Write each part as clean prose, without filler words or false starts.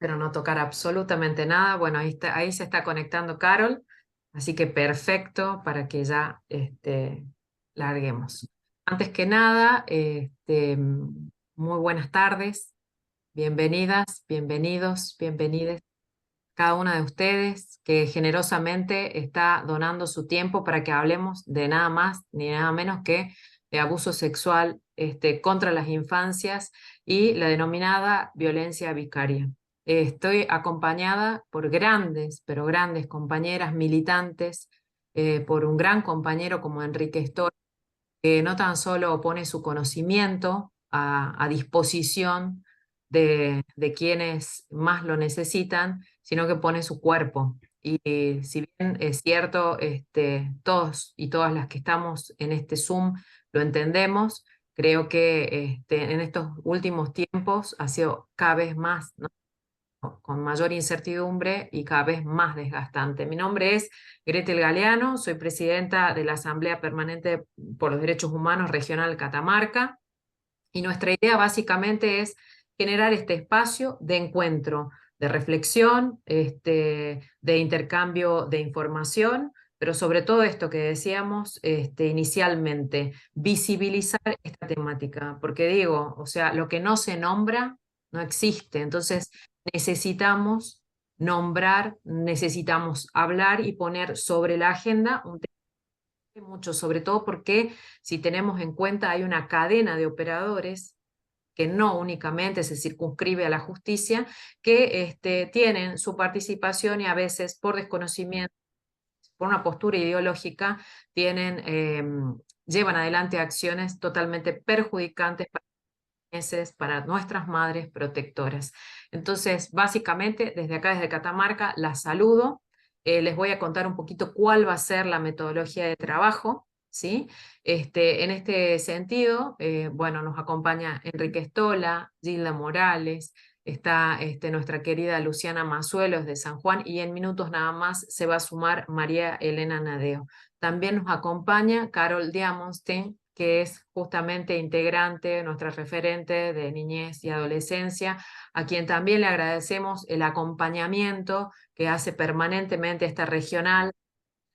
pero no tocar absolutamente nada. Bueno, ahí se está conectando Carol, así que perfecto para que ya larguemos. Antes que nada, muy buenas tardes, bienvenidas, bienvenidos, bienvenides cada una de ustedes que generosamente está donando su tiempo para que hablemos de nada más ni nada menos que de abuso sexual contra las infancias y la denominada violencia vicaria. Estoy acompañada por grandes, pero grandes compañeras militantes, por un gran compañero como Enrique Stoll, que no tan solo pone su conocimiento a disposición de quienes más lo necesitan, sino que pone su cuerpo. Y si bien es cierto, todos y todas las que estamos en este Zoom lo entendemos, creo que en estos últimos tiempos ha sido cada vez más, ¿no?, con mayor incertidumbre y cada vez más desgastante. Mi nombre es Gretel Galeano, soy presidenta de la Asamblea Permanente por los Derechos Humanos Regional Catamarca, y nuestra idea básicamente es generar este espacio de encuentro, de reflexión, de intercambio de información, pero sobre todo esto que decíamos inicialmente, visibilizar esta temática, porque digo, o sea, lo que no se nombra no existe, entonces necesitamos nombrar, necesitamos hablar y poner sobre la agenda un tema mucho, sobre todo porque si tenemos en cuenta hay una cadena de operadores que no únicamente se circunscribe a la justicia, que tienen su participación y a veces por desconocimiento, por una postura ideológica, llevan adelante acciones totalmente perjudicantes para nuestras madres protectoras. Entonces, básicamente, desde acá, desde Catamarca, las saludo. Les voy a contar un poquito cuál va a ser la metodología de trabajo, ¿sí? En este sentido, bueno, nos acompaña Enrique Stola, Gilda Morales, está nuestra querida Luciana Mazuelos de San Juan, y en minutos nada más se va a sumar María Elena Nadeo. También nos acompaña Carol Diamonstein, que es justamente integrante, nuestra referente de niñez y adolescencia, a quien también le agradecemos el acompañamiento que hace permanentemente esta regional.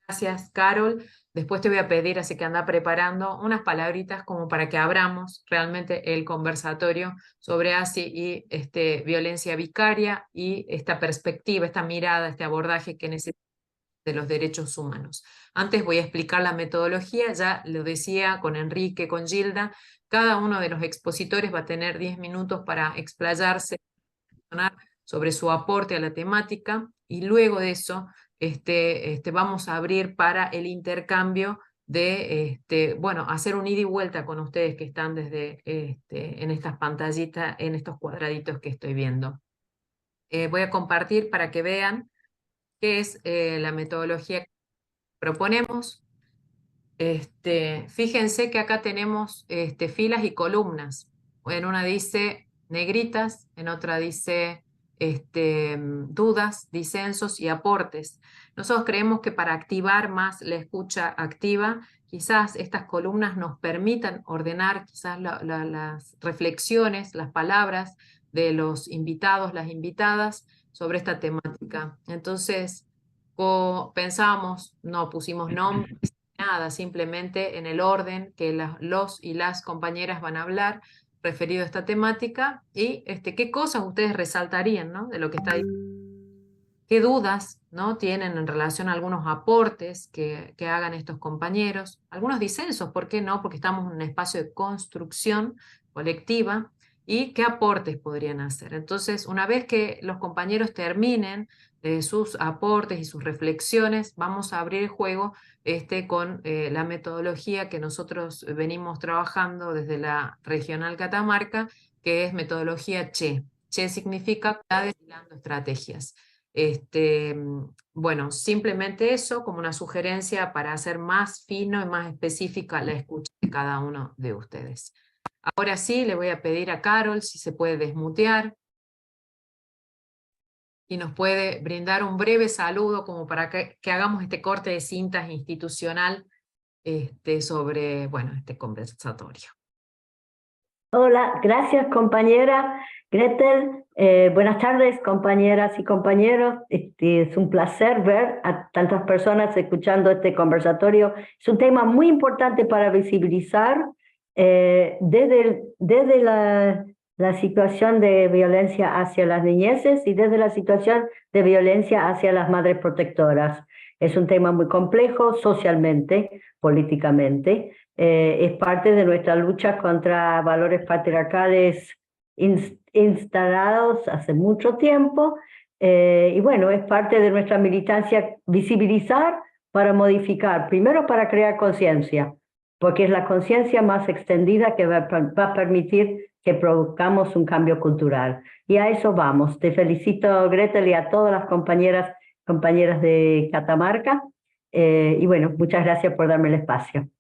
Gracias, Carol. Después te voy a pedir, así que anda preparando unas palabritas como para que abramos realmente el conversatorio sobre ASI y violencia vicaria y esta perspectiva, esta mirada, este abordaje que necesitamos de los derechos humanos. Antes voy a explicar la metodología, ya lo decía con Enrique, con Gilda, cada uno de los expositores va a tener 10 minutos para explayarse sobre su aporte a la temática, y luego de eso vamos a abrir para el intercambio de, bueno, hacer un ida y vuelta con ustedes que están desde en estas pantallitas, en estos cuadraditos que estoy viendo. Voy a compartir para que vean qué es la metodología que proponemos. Fíjense que acá tenemos filas y columnas. En una dice negritas, en otra dice dudas, disensos y aportes. Nosotros creemos que para activar más la escucha activa, quizás estas columnas nos permitan ordenar quizás las reflexiones, las palabras de los invitados, las invitadas sobre esta temática. Entonces, pensábamos, no pusimos nombres, nada, simplemente en el orden que los y las compañeras van a hablar referido a esta temática, y qué cosas ustedes resaltarían, ¿no?, de lo que está diciendo, qué dudas, ¿no?, tienen en relación a algunos aportes que hagan estos compañeros, algunos disensos, ¿por qué no?, porque estamos en un espacio de construcción colectiva, y qué aportes podrían hacer. Entonces, una vez que los compañeros terminen sus aportes y sus reflexiones, vamos a abrir el juego con la metodología que nosotros venimos trabajando desde la Regional Catamarca, que es metodología CHE. CHE significa Hilando Estrategias. Bueno, simplemente eso como una sugerencia para hacer más fino y más específica la escucha de cada uno de ustedes. Ahora sí, le voy a pedir a Carol si se puede desmutear y nos puede brindar un breve saludo como para que hagamos este corte de cintas institucional sobre, bueno, este conversatorio. Hola, gracias compañera Gretel. Buenas tardes compañeras y compañeros. Es un placer ver a tantas personas escuchando este conversatorio. Es un tema muy importante para visibilizar desde la situación de violencia hacia las niñeces y desde la situación de violencia hacia las madres protectoras. Es un tema muy complejo socialmente, políticamente. Es parte de nuestra lucha contra valores patriarcales instalados hace mucho tiempo, y bueno, es parte de nuestra militancia visibilizar para modificar, primero para crear conciencia, porque es la conciencia más extendida que va a permitir que produzcamos un cambio cultural. Y a eso vamos. Te felicito, Gretel, y a todas las compañeras de Catamarca. Y bueno, muchas gracias por darme el espacio.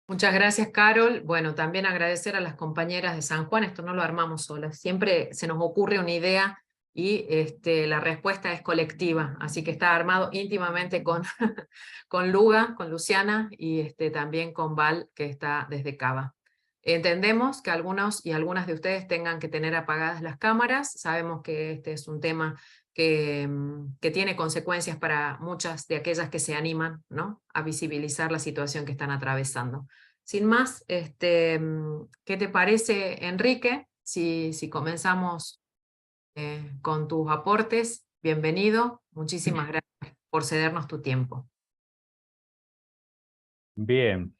Muchas gracias, Carol. Bueno, también agradecer a las compañeras de San Juan, esto no lo armamos solas, siempre se nos ocurre una idea y la respuesta es colectiva, así que está armado íntimamente con, con Luga, con Luciana y también con Val, que está desde Cava. Entendemos que algunos y algunas de ustedes tengan que tener apagadas las cámaras, sabemos que este es un tema que tiene consecuencias para muchas de aquellas que se animan, ¿no?, a visibilizar la situación que están atravesando. Sin más, ¿qué te parece, Enrique? Si comenzamos con tus aportes, bienvenido. Muchísimas gracias por cedernos tu tiempo. Bien,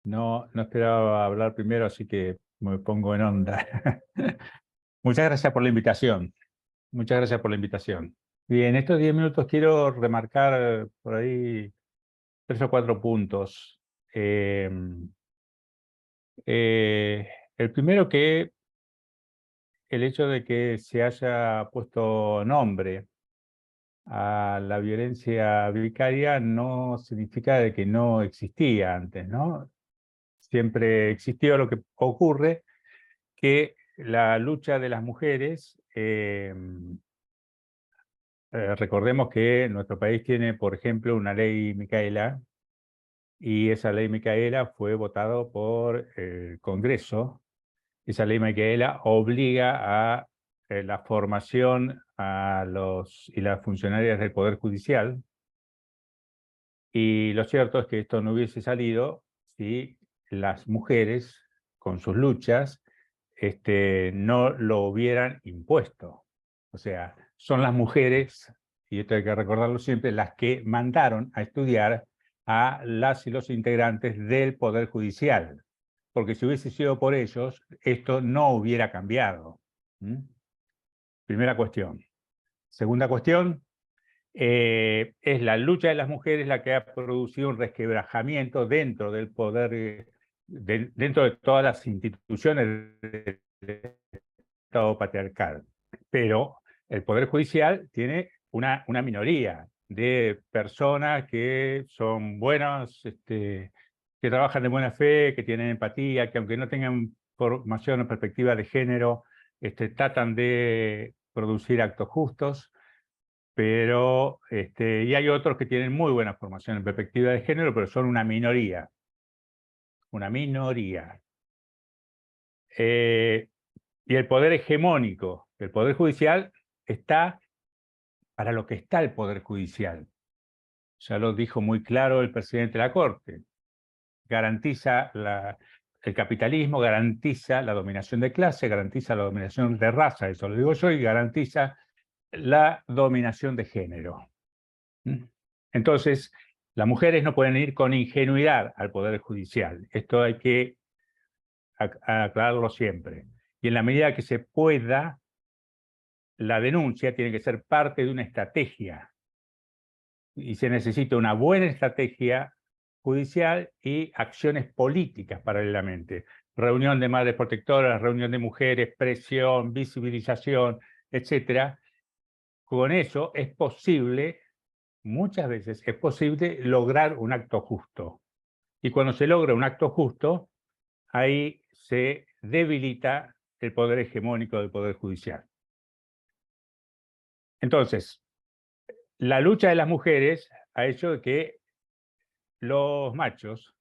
no esperaba hablar primero, así que me pongo en onda. Muchas gracias por la invitación. Muchas gracias por la invitación. Bien, estos 10 minutos quiero remarcar por ahí 3 o 4 puntos. Eh, el primero, que el hecho de que se haya puesto nombre a la violencia vicaria no significa de que no existía antes, ¿no? Siempre existió. Lo que ocurre que la lucha de las mujeres, recordemos que nuestro país tiene, por ejemplo, una ley Micaela, y esa ley Micaela fue votada por el Congreso. Esa ley Micaela obliga a la formación a los y las funcionarias del Poder Judicial, y lo cierto es que esto no hubiese salido si las mujeres, con sus luchas, no lo hubieran impuesto. O sea, son las mujeres, y esto hay que recordarlo siempre, las que mandaron a estudiar a las y los integrantes del Poder Judicial. Porque si hubiese sido por ellos, esto no hubiera cambiado. ¿Mm? Primera cuestión. Segunda cuestión, es la lucha de las mujeres la que ha producido un resquebrajamiento dentro del poder, dentro de todas las instituciones del Estado patriarcal. Pero el Poder Judicial tiene una minoría de personas que son buenas, que trabajan de buena fe, que tienen empatía, que aunque no tengan formación o perspectiva de género, tratan de producir actos justos. Pero, y hay otros que tienen muy buena formación en perspectiva de género, pero son una minoría. Una minoría. Y el poder hegemónico del Poder Judicial está para lo que está el Poder Judicial. Ya lo dijo muy claro el presidente de la Corte. Garantiza el capitalismo, garantiza la dominación de clase, garantiza la dominación de raza, eso lo digo yo, y garantiza la dominación de género. Entonces, las mujeres no pueden ir con ingenuidad al Poder Judicial. Esto hay que aclararlo siempre. Y en la medida que se pueda, la denuncia tiene que ser parte de una estrategia. Y se necesita una buena estrategia judicial y acciones políticas paralelamente. Reunión de madres protectoras, reunión de mujeres, presión, visibilización, etc. Con eso es posible, muchas veces es posible lograr un acto justo. Y cuando se logra un acto justo, ahí se debilita el poder hegemónico del Poder Judicial. Entonces, la lucha de las mujeres ha hecho que los machos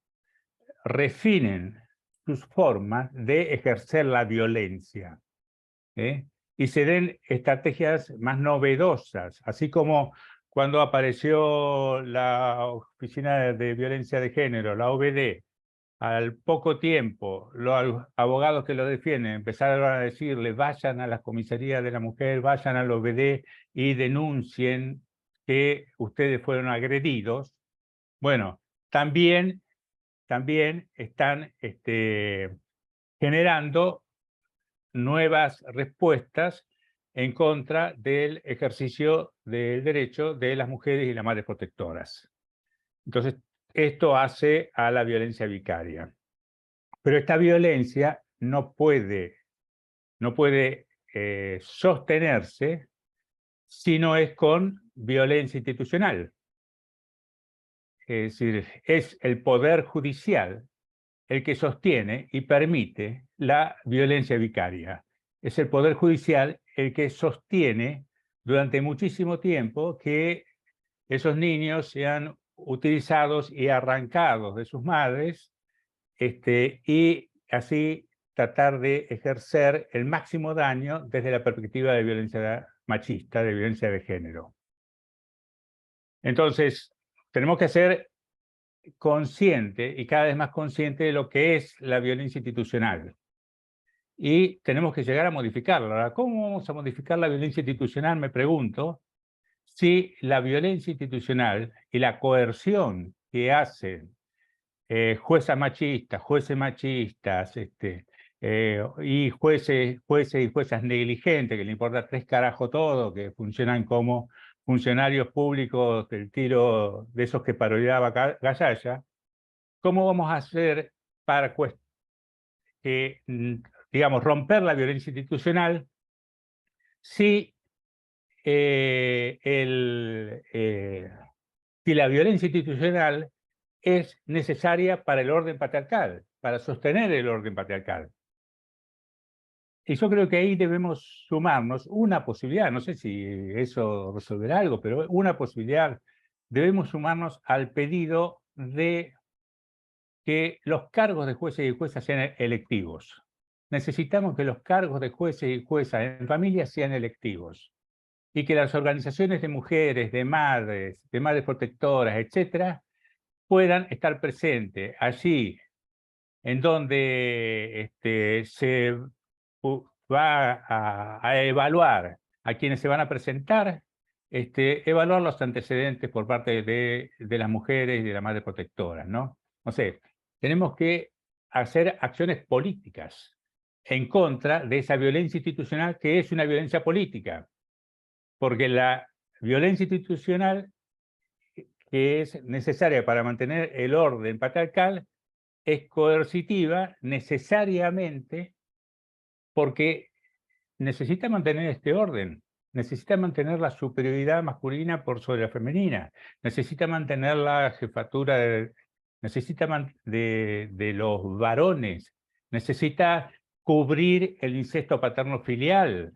refinen sus formas de ejercer la violencia, y se den estrategias más novedosas, así como cuando apareció la Oficina de Violencia de Género, la OVD, al poco tiempo, los abogados que lo defienden empezaron a decirle: vayan a la comisaría de la mujer, vayan al OVD y denuncien que ustedes fueron agredidos. Bueno, también están generando nuevas respuestas en contra del ejercicio del derecho de las mujeres y las madres protectoras. Entonces, esto hace a la violencia vicaria. Pero esta violencia no puede sostenerse si no es con violencia institucional. Es decir, es el Poder Judicial el que sostiene y permite la violencia vicaria. Es el Poder Judicial el que sostiene durante muchísimo tiempo que esos niños sean utilizados y arrancados de sus madres, y así tratar de ejercer el máximo daño desde la perspectiva de violencia machista, de violencia de género. Entonces, tenemos que ser conscientes y cada vez más conscientes de lo que es la violencia institucional. Y tenemos que llegar a modificarla. Ahora, ¿cómo vamos a modificar la violencia institucional? Me pregunto, si la violencia institucional y la coerción que hacen jueces machistas, y jueces y juezas negligentes, que le importa tres carajos todo, que funcionan como funcionarios públicos del tiro de esos que parodiaba Gallaya, ¿cómo vamos a hacer para digamos, romper la violencia institucional si, si la violencia institucional es necesaria para el orden patriarcal, para sostener el orden patriarcal? Y yo creo que ahí debemos sumarnos una posibilidad, no sé si eso resolverá algo, pero una posibilidad, debemos sumarnos al pedido de que los cargos de jueces y juezas sean electivos. Necesitamos que los cargos de jueces y juezas en familia sean electivos y que las organizaciones de mujeres, de madres protectoras, etcétera, puedan estar presentes allí en donde se va a evaluar a quienes se van a presentar, evaluar los antecedentes por parte de las mujeres y de las madres protectoras, ¿no? No sé, tenemos que hacer acciones políticas en contra de esa violencia institucional que es una violencia política, porque la violencia institucional que es necesaria para mantener el orden patriarcal es coercitiva necesariamente porque necesita mantener este orden, necesita mantener la superioridad masculina por sobre la femenina, necesita mantener la jefatura, necesita de los varones, necesita cubrir el incesto paterno-filial,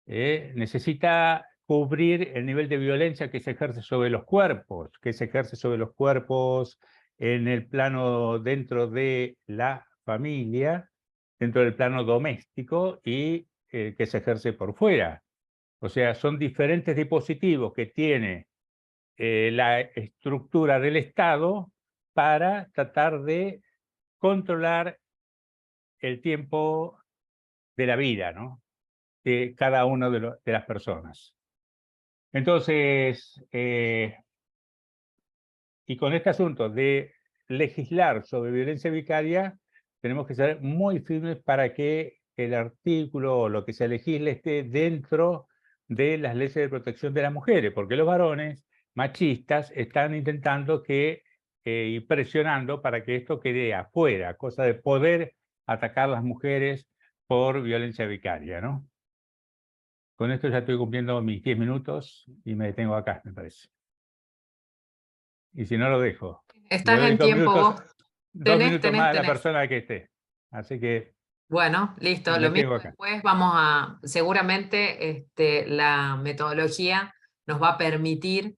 necesita cubrir el nivel de violencia que se ejerce sobre los cuerpos, en el plano dentro de la familia, dentro del plano doméstico y que se ejerce por fuera. O sea, son diferentes dispositivos que tiene la estructura del Estado para tratar de controlar el tiempo de la vida, ¿no?, de cada una de las personas. Entonces, y con este asunto de legislar sobre violencia vicaria, tenemos que ser muy firmes para que el artículo o lo que se legisle esté dentro de las leyes de protección de las mujeres, porque los varones machistas están intentando y presionando para que esto quede afuera, cosa de poder atacar a las mujeres por violencia vicaria, ¿no? Con esto ya estoy cumpliendo mis 10 minutos y me detengo acá, me parece. Y si no, lo dejo. Estás en tiempo vos. 2 minutos más a la persona que esté. Así que bueno, listo. me Lo detengo mismo acá. después vamos a, seguramente la metodología nos va a permitir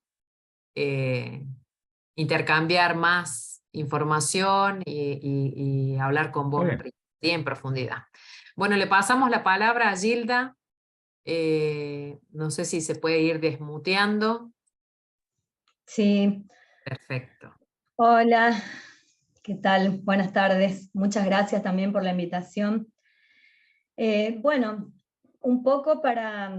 intercambiar más información y hablar con vos Muy en, bien. en profundidad. Bueno, le pasamos la palabra a Gilda. No sé si se puede ir desmuteando. Sí, Perfecto. hola, ¿qué tal? Buenas tardes. Muchas gracias también por la invitación. Bueno, un poco para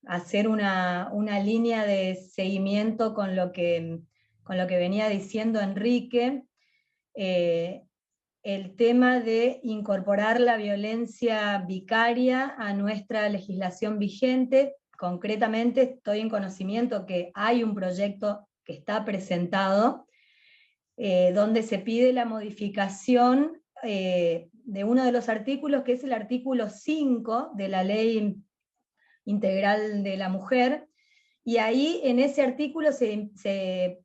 hacer una línea de seguimiento con lo que venía diciendo Enrique, el tema de incorporar la violencia vicaria a nuestra legislación vigente. Concretamente, estoy en conocimiento que hay un proyecto que está presentado, donde se pide la modificación de uno de los artículos, que es el artículo 5 de la Ley Integral de la Mujer, y ahí en ese artículo se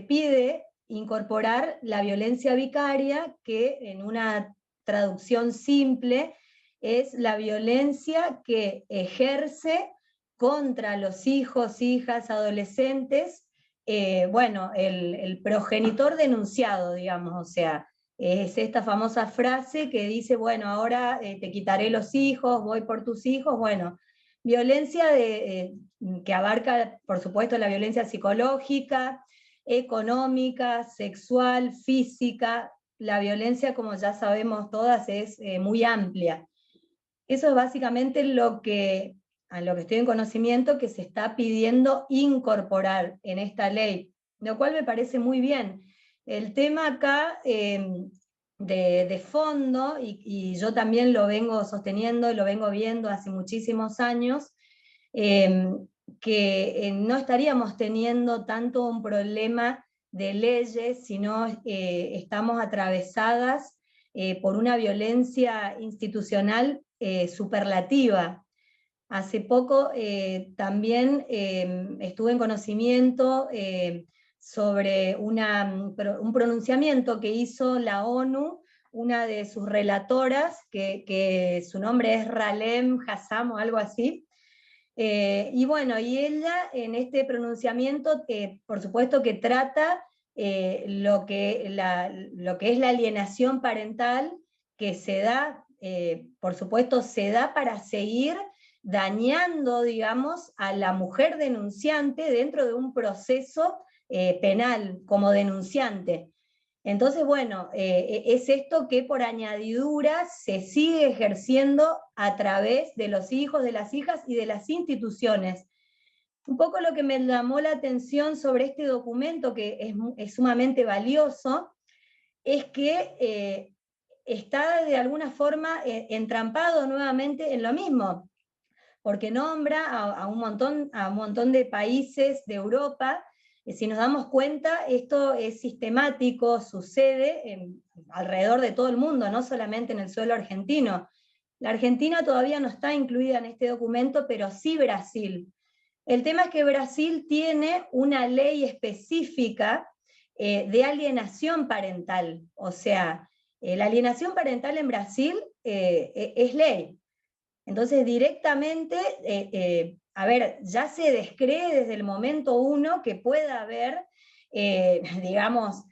pide incorporar la violencia vicaria, que en una traducción simple es la violencia que ejerce contra los hijos, hijas, adolescentes, bueno, el progenitor denunciado, digamos, o sea, es esta famosa frase que dice, bueno, ahora te quitaré los hijos, voy por tus hijos, bueno, violencia que abarca, por supuesto, la violencia psicológica, económica, sexual, física. La violencia, como ya sabemos todas, es muy amplia. Eso es básicamente a lo que estoy en conocimiento, que se está pidiendo incorporar en esta ley, lo cual me parece muy bien. El tema acá de fondo, y yo también lo vengo sosteniendo, lo vengo viendo hace muchísimos años, que no estaríamos teniendo tanto un problema de leyes, sino estamos atravesadas por una violencia institucional superlativa. Hace poco también estuve en conocimiento sobre un pronunciamiento que hizo la ONU, una de sus relatoras, que su nombre es Ralem Hassam o algo así. Y bueno, y ella en este pronunciamiento, por supuesto que trata lo que es la alienación parental, que se da, por supuesto, se da para seguir dañando, digamos, a la mujer denunciante dentro de un proceso penal como denunciante. Entonces, bueno, es esto que por añadidura se sigue ejerciendo a través de los hijos, de las hijas y de las instituciones. Un poco lo que me llamó la atención sobre este documento, que es sumamente valioso, es que está de alguna forma entrampado nuevamente en lo mismo, porque nombra a un montón de países de Europa. Si nos damos cuenta, esto es sistemático, sucede alrededor de todo el mundo, no solamente en el suelo argentino. La Argentina todavía no está incluida en este documento, pero sí Brasil. El tema es que Brasil tiene una ley específica de alienación parental, o sea, la alienación parental en Brasil es ley. Entonces directamente, a ver, ya se descree desde el momento uno que pueda haber, digamos,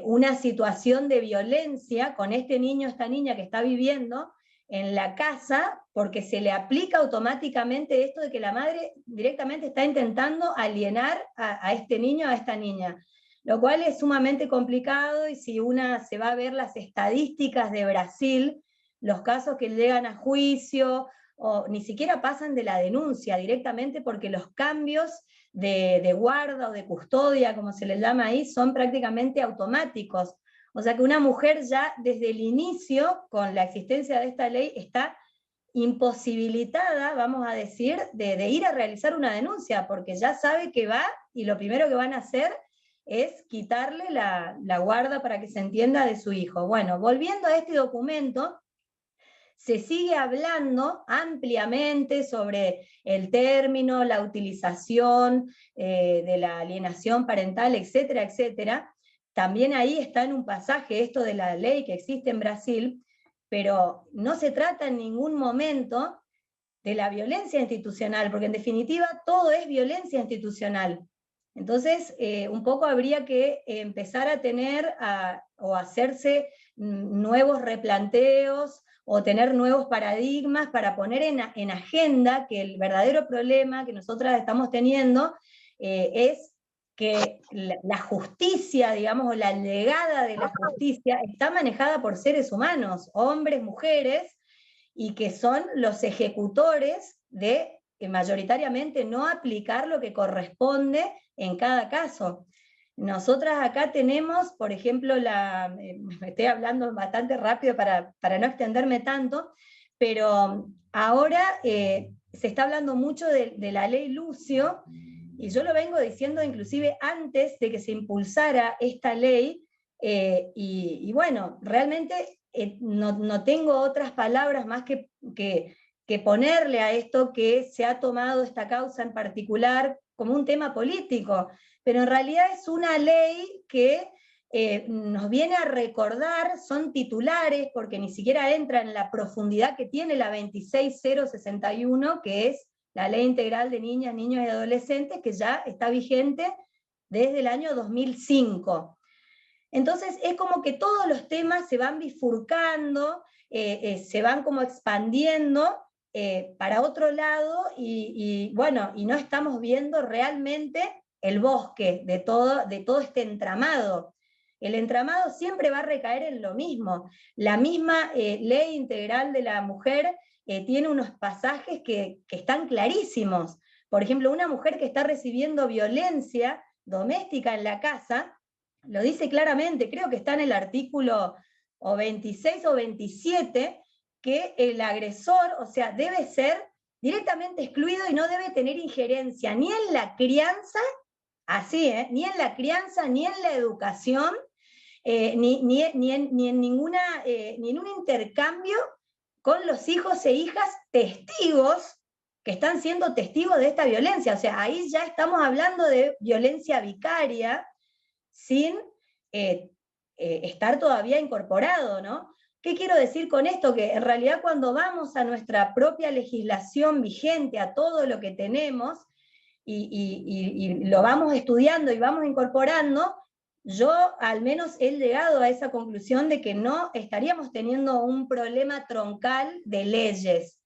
una situación de violencia con este niño o esta niña que está viviendo en la casa, porque se le aplica automáticamente esto de que la madre directamente está intentando alienar a este niño o a esta niña, lo cual es sumamente complicado. Y si una se va a ver las estadísticas de Brasil, los casos que llegan a juicio, o ni siquiera pasan de la denuncia directamente, porque los cambios de guarda o de custodia, como se les llama ahí, son prácticamente automáticos. O sea que una mujer ya desde el inicio, con la existencia de esta ley, está imposibilitada, vamos a decir, de ir a realizar una denuncia, porque ya sabe que va y lo primero que van a hacer es quitarle la guarda, para que se entienda, de su hijo. Bueno, volviendo a este documento, se sigue hablando ampliamente sobre el término, la utilización de la alienación parental, etcétera, etcétera. También ahí está en un pasaje esto de la ley que existe en Brasil, pero no se trata en ningún momento de la violencia institucional, porque en definitiva todo es violencia institucional. Entonces, un poco habría que empezar a tener o hacerse nuevos replanteos o tener nuevos paradigmas para poner en agenda que el verdadero problema que nosotras estamos teniendo es que la justicia, digamos, o la llegada de la justicia está manejada por seres humanos, hombres, mujeres, y que son los ejecutores de mayoritariamente no aplicar lo que corresponde en cada caso. Nosotras acá tenemos, por ejemplo, me estoy hablando bastante rápido para no extenderme tanto, pero ahora se está hablando mucho de la ley Lucio, y yo lo vengo diciendo inclusive antes de que se impulsara esta ley, y bueno, realmente no tengo otras palabras más que ponerle a esto, que se ha tomado esta causa en particular como un tema político, pero en realidad es una ley que nos viene a recordar, son titulares, porque ni siquiera entra en la profundidad que tiene la 26061, que es la Ley Integral de Niñas, Niños y Adolescentes, que ya está vigente desde el año 2005. Entonces es como que todos los temas se van bifurcando, se van como expandiendo para otro lado, y bueno, y no estamos viendo realmente el bosque de todo este entramado. El entramado siempre va a recaer en lo mismo. La misma Ley Integral de la Mujer tiene unos pasajes que están clarísimos. Por ejemplo, una mujer que está recibiendo violencia doméstica en la casa, lo dice claramente, creo que está en el artículo o 26 o 27, que el agresor, o sea, debe ser directamente excluido y no debe tener injerencia ni en la crianza, así, ni en la crianza, ni en la educación, ni en ninguna, ni en un intercambio con los hijos e hijas testigos que están siendo testigos de esta violencia. O sea, ahí ya estamos hablando de violencia vicaria, sin estar todavía incorporado, ¿no? ¿Qué quiero decir con esto? Que en realidad cuando vamos a nuestra propia legislación vigente, a todo lo que tenemos, y lo vamos estudiando y vamos incorporando, yo al menos he llegado a esa conclusión de que no estaríamos teniendo un problema troncal de leyes.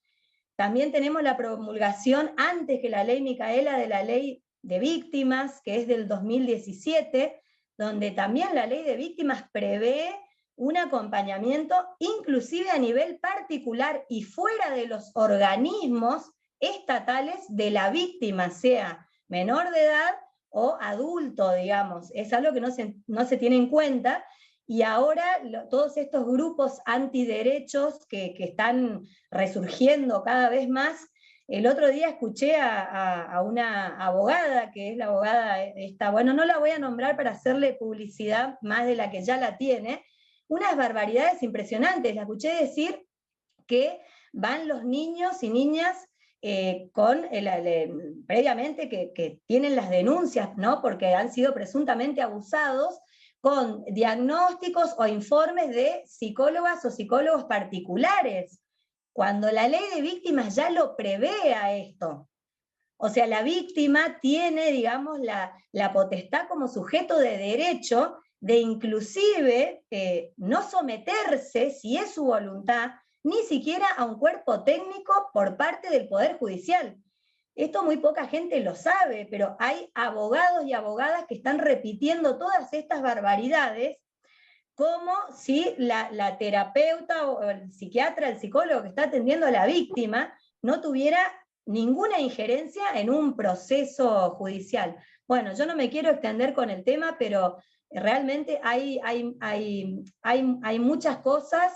También tenemos la promulgación, antes que la ley Micaela, de la ley de víctimas, que es del 2017, donde también la ley de víctimas prevé un acompañamiento inclusive a nivel particular y fuera de los organismos estatales de la víctima, sea menor de edad o adulto, digamos. Es algo que no se tiene en cuenta, y ahora todos estos grupos antiderechos que están resurgiendo cada vez más. El otro día escuché a una abogada, que es la abogada esta, bueno, no la voy a nombrar para hacerle publicidad más de la que ya la tiene, unas barbaridades impresionantes. La escuché decir que van los niños y niñas previamente que tienen las denuncias, ¿no? Porque han sido presuntamente abusados, con diagnósticos o informes de psicólogas o psicólogos particulares, cuando la ley de víctimas ya lo prevé a esto. O sea, la víctima tiene, digamos, la potestad como sujeto de derecho de inclusive no someterse, si es su voluntad, ni siquiera a un cuerpo técnico por parte del Poder Judicial. Esto muy poca gente lo sabe, pero hay abogados y abogadas que están repitiendo todas estas barbaridades, como si la terapeuta o el psiquiatra, el psicólogo que está atendiendo a la víctima no tuviera ninguna injerencia en un proceso judicial. Bueno, yo no me quiero extender con el tema, pero realmente hay muchas cosas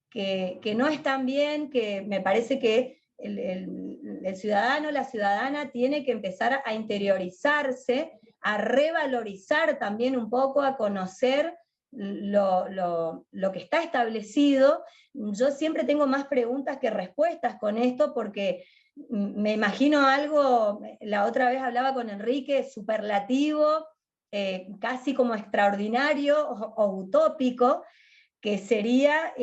que no están bien, que me parece que el ciudadano, la ciudadana tiene que empezar a interiorizarse, a revalorizar también un poco, a conocer lo que está establecido. Yo siempre tengo más preguntas que respuestas con esto, porque me imagino algo, la otra vez hablaba con Enrique, superlativo, casi como extraordinario o utópico, que sería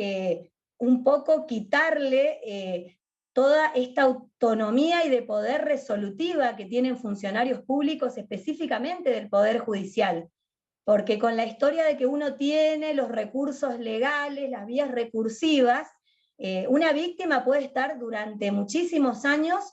un poco quitarle toda esta autonomía y de poder resolutiva que tienen funcionarios públicos, específicamente del Poder Judicial. Porque con la historia de que uno tiene los recursos legales, las vías recursivas, una víctima puede estar durante muchísimos años,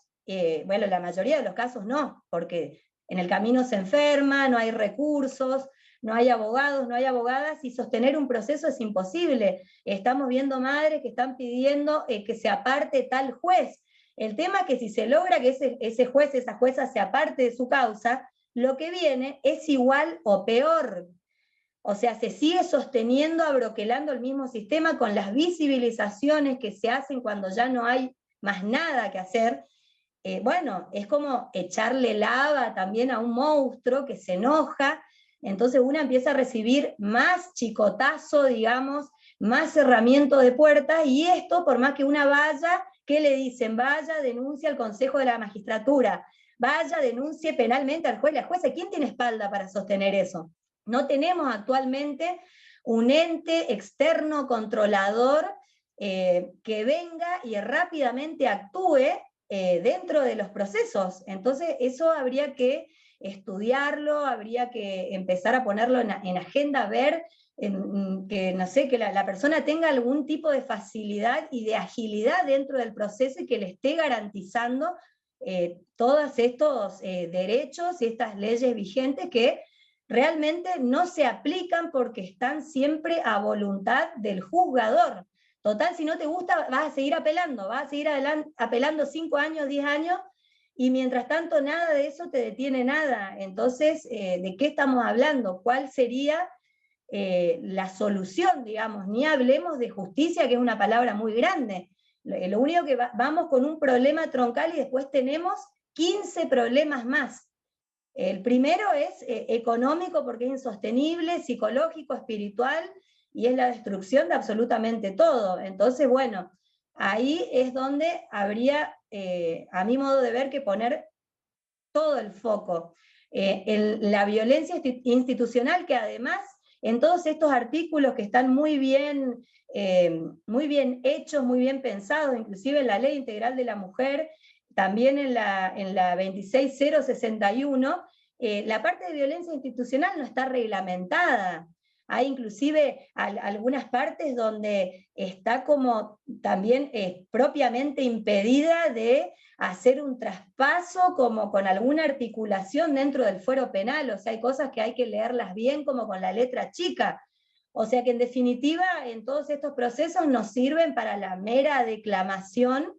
bueno, la mayoría de los casos no, porque en el camino se enferma, no hay recursos, no hay abogados, no hay abogadas, y sostener un proceso es imposible. Estamos viendo madres que están pidiendo que se aparte tal juez. El tema es que si se logra que ese juez, esa jueza se aparte de su causa, lo que viene es igual o peor. O sea, se sigue sosteniendo, abroquelando el mismo sistema con las visibilizaciones que se hacen cuando ya no hay más nada que hacer. Bueno, es como echarle lava también a un monstruo que se enoja, entonces una empieza a recibir más chicotazo, digamos, más cerramiento de puertas, y esto, por más que una vaya, ¿qué le dicen? Vaya, denuncia al Consejo de la Magistratura, vaya, denuncie penalmente al juez, la jueza. ¿Quién tiene espalda para sostener eso? No tenemos actualmente un ente externo controlador que venga y rápidamente actúe dentro de los procesos. Entonces eso habría que estudiarlo, habría que empezar a ponerlo en agenda, ver que, no sé, que la persona tenga algún tipo de facilidad y de agilidad dentro del proceso y que le esté garantizando todos estos derechos y estas leyes vigentes que realmente no se aplican porque están siempre a voluntad del juzgador. Total, si no te gusta, vas a seguir apelando, vas a seguir apelando 5 años, 10 años, y mientras tanto nada de eso te detiene nada. Entonces, ¿de qué estamos hablando? ¿Cuál sería la solución, digamos? Ni hablemos de justicia, que es una palabra muy grande. Lo único que vamos con un problema troncal y después tenemos 15 problemas más. El primero es económico, porque es insostenible, psicológico, espiritual, y es la destrucción de absolutamente todo. Entonces, bueno, ahí es donde habría, a mi modo de ver, que poner todo el foco. La violencia institucional, que además, en todos estos artículos que están muy bien hechos, muy bien pensados, inclusive en la Ley Integral de la Mujer, también en la 26061, la parte de violencia institucional no está reglamentada. Hay inclusive algunas partes donde está como también propiamente impedida de hacer un traspaso como con alguna articulación dentro del fuero penal. O sea, hay cosas que hay que leerlas bien como con la letra chica. O sea que en definitiva, en todos estos procesos nos sirven para la mera declamación,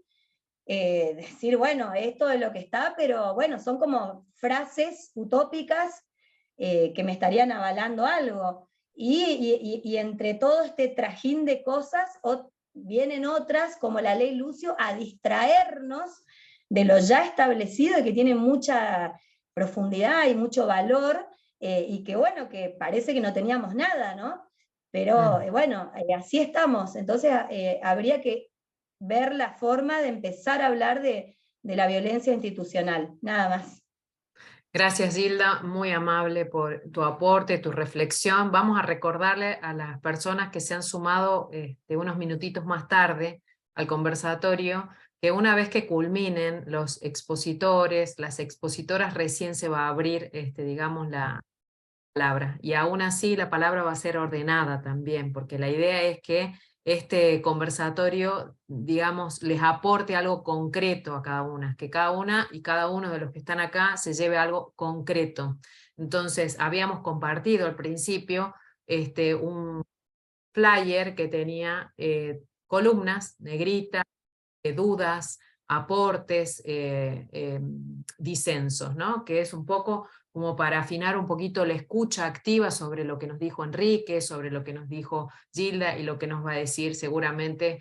decir, bueno, esto es lo que está, pero bueno, son como frases utópicas que me estarían avalando algo. Y entre todo este trajín de cosas, vienen otras, como la ley Lucio, a distraernos de lo ya establecido y que tiene mucha profundidad y mucho valor, y que bueno, que parece que no teníamos nada, ¿no? Pero bueno, así estamos. Entonces habría que ver la forma de empezar a hablar de la violencia institucional, nada más. Gracias, Gilda, muy amable por tu aporte, tu reflexión. Vamos a recordarle a las personas que se han sumado unos minutitos más tarde al conversatorio, que una vez que culminen los expositores, las expositoras, recién se va a abrir, digamos, la palabra. Y aún así la palabra va a ser ordenada también, porque la idea es que este conversatorio, digamos, les aporte algo concreto a cada una, que cada una y cada uno de los que están acá se lleve algo concreto. Entonces, habíamos compartido al principio un flyer que tenía columnas negritas, dudas, aportes, disensos, ¿no? Que es un poco como para afinar un poquito la escucha activa sobre lo que nos dijo Enrique, sobre lo que nos dijo Gilda y lo que nos va a decir seguramente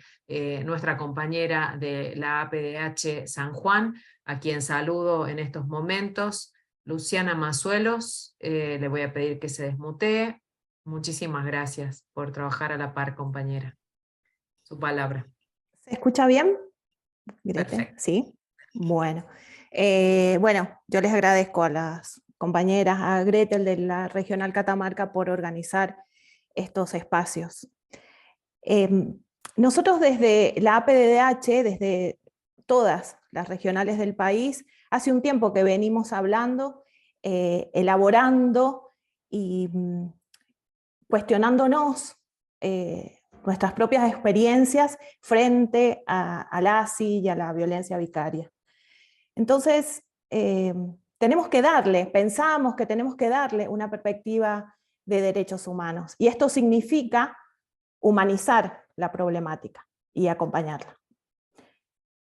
nuestra compañera de la APDH San Juan, a quien saludo en estos momentos, Luciana Mazuelos. Le voy a pedir que se desmutee. Muchísimas gracias por trabajar a la par, compañera. Su palabra. ¿Se escucha bien? Grete, Perfecto. ¿sí? Bueno. Bueno, yo les agradezco a las compañeras, a Gretel de la Regional Catamarca por organizar estos espacios. Nosotros desde la APDH, desde todas las regionales del país, hace un tiempo que venimos hablando, elaborando y cuestionándonos nuestras propias experiencias frente al ASI y a la violencia vicaria. Entonces, pensamos que tenemos que darle una perspectiva de derechos humanos, y esto significa humanizar la problemática y acompañarla.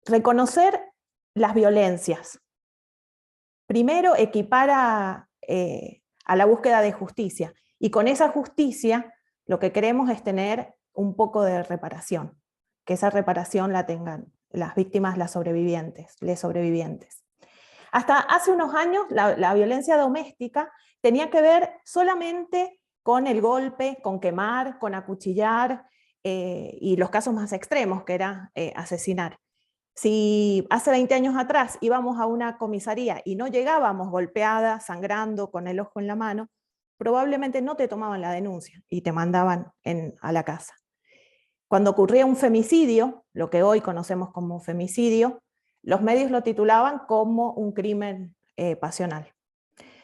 Reconocer las violencias. Primero, equipar a la búsqueda de justicia, y con esa justicia lo que queremos es tener un poco de reparación, que esa reparación la tengan las víctimas, les sobrevivientes. Hasta hace unos años la violencia doméstica tenía que ver solamente con el golpe, con quemar, con acuchillar, y los casos más extremos, que era asesinar. Si hace 20 años atrás íbamos a una comisaría y no llegábamos golpeada, sangrando, con el ojo en la mano, probablemente no te tomaban la denuncia y te mandaban a la casa. Cuando ocurría un femicidio, lo que hoy conocemos como femicidio, los medios lo titulaban como un crimen pasional.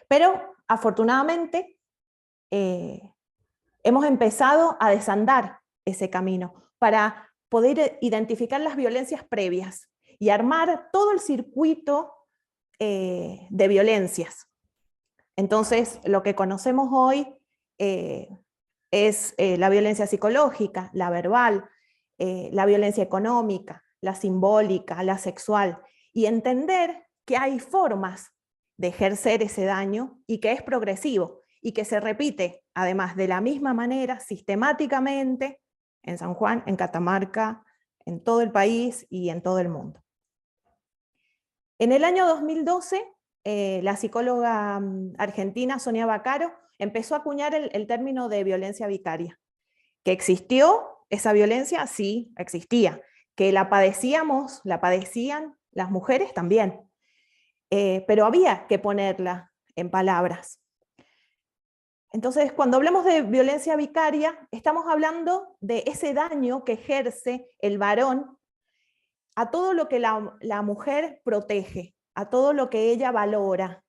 Pero afortunadamente hemos empezado a desandar ese camino para poder identificar las violencias previas y armar todo el circuito de violencias. Entonces, lo que conocemos hoy es la violencia psicológica, la verbal, la violencia económica, la simbólica, la sexual, y entender que hay formas de ejercer ese daño y que es progresivo y que se repite, además, de la misma manera, sistemáticamente, en San Juan, en Catamarca, en todo el país y en todo el mundo. En el año 2012, la psicóloga argentina Sonia Vaccaro empezó a acuñar el término de violencia vicaria. ¿Que existió esa violencia? Sí, existía. ¿Que la padecíamos, la padecían las mujeres? También. Pero había que ponerla en palabras. Entonces, cuando hablamos de violencia vicaria, estamos hablando de ese daño que ejerce el varón a todo lo que la mujer protege, a todo lo que ella valora,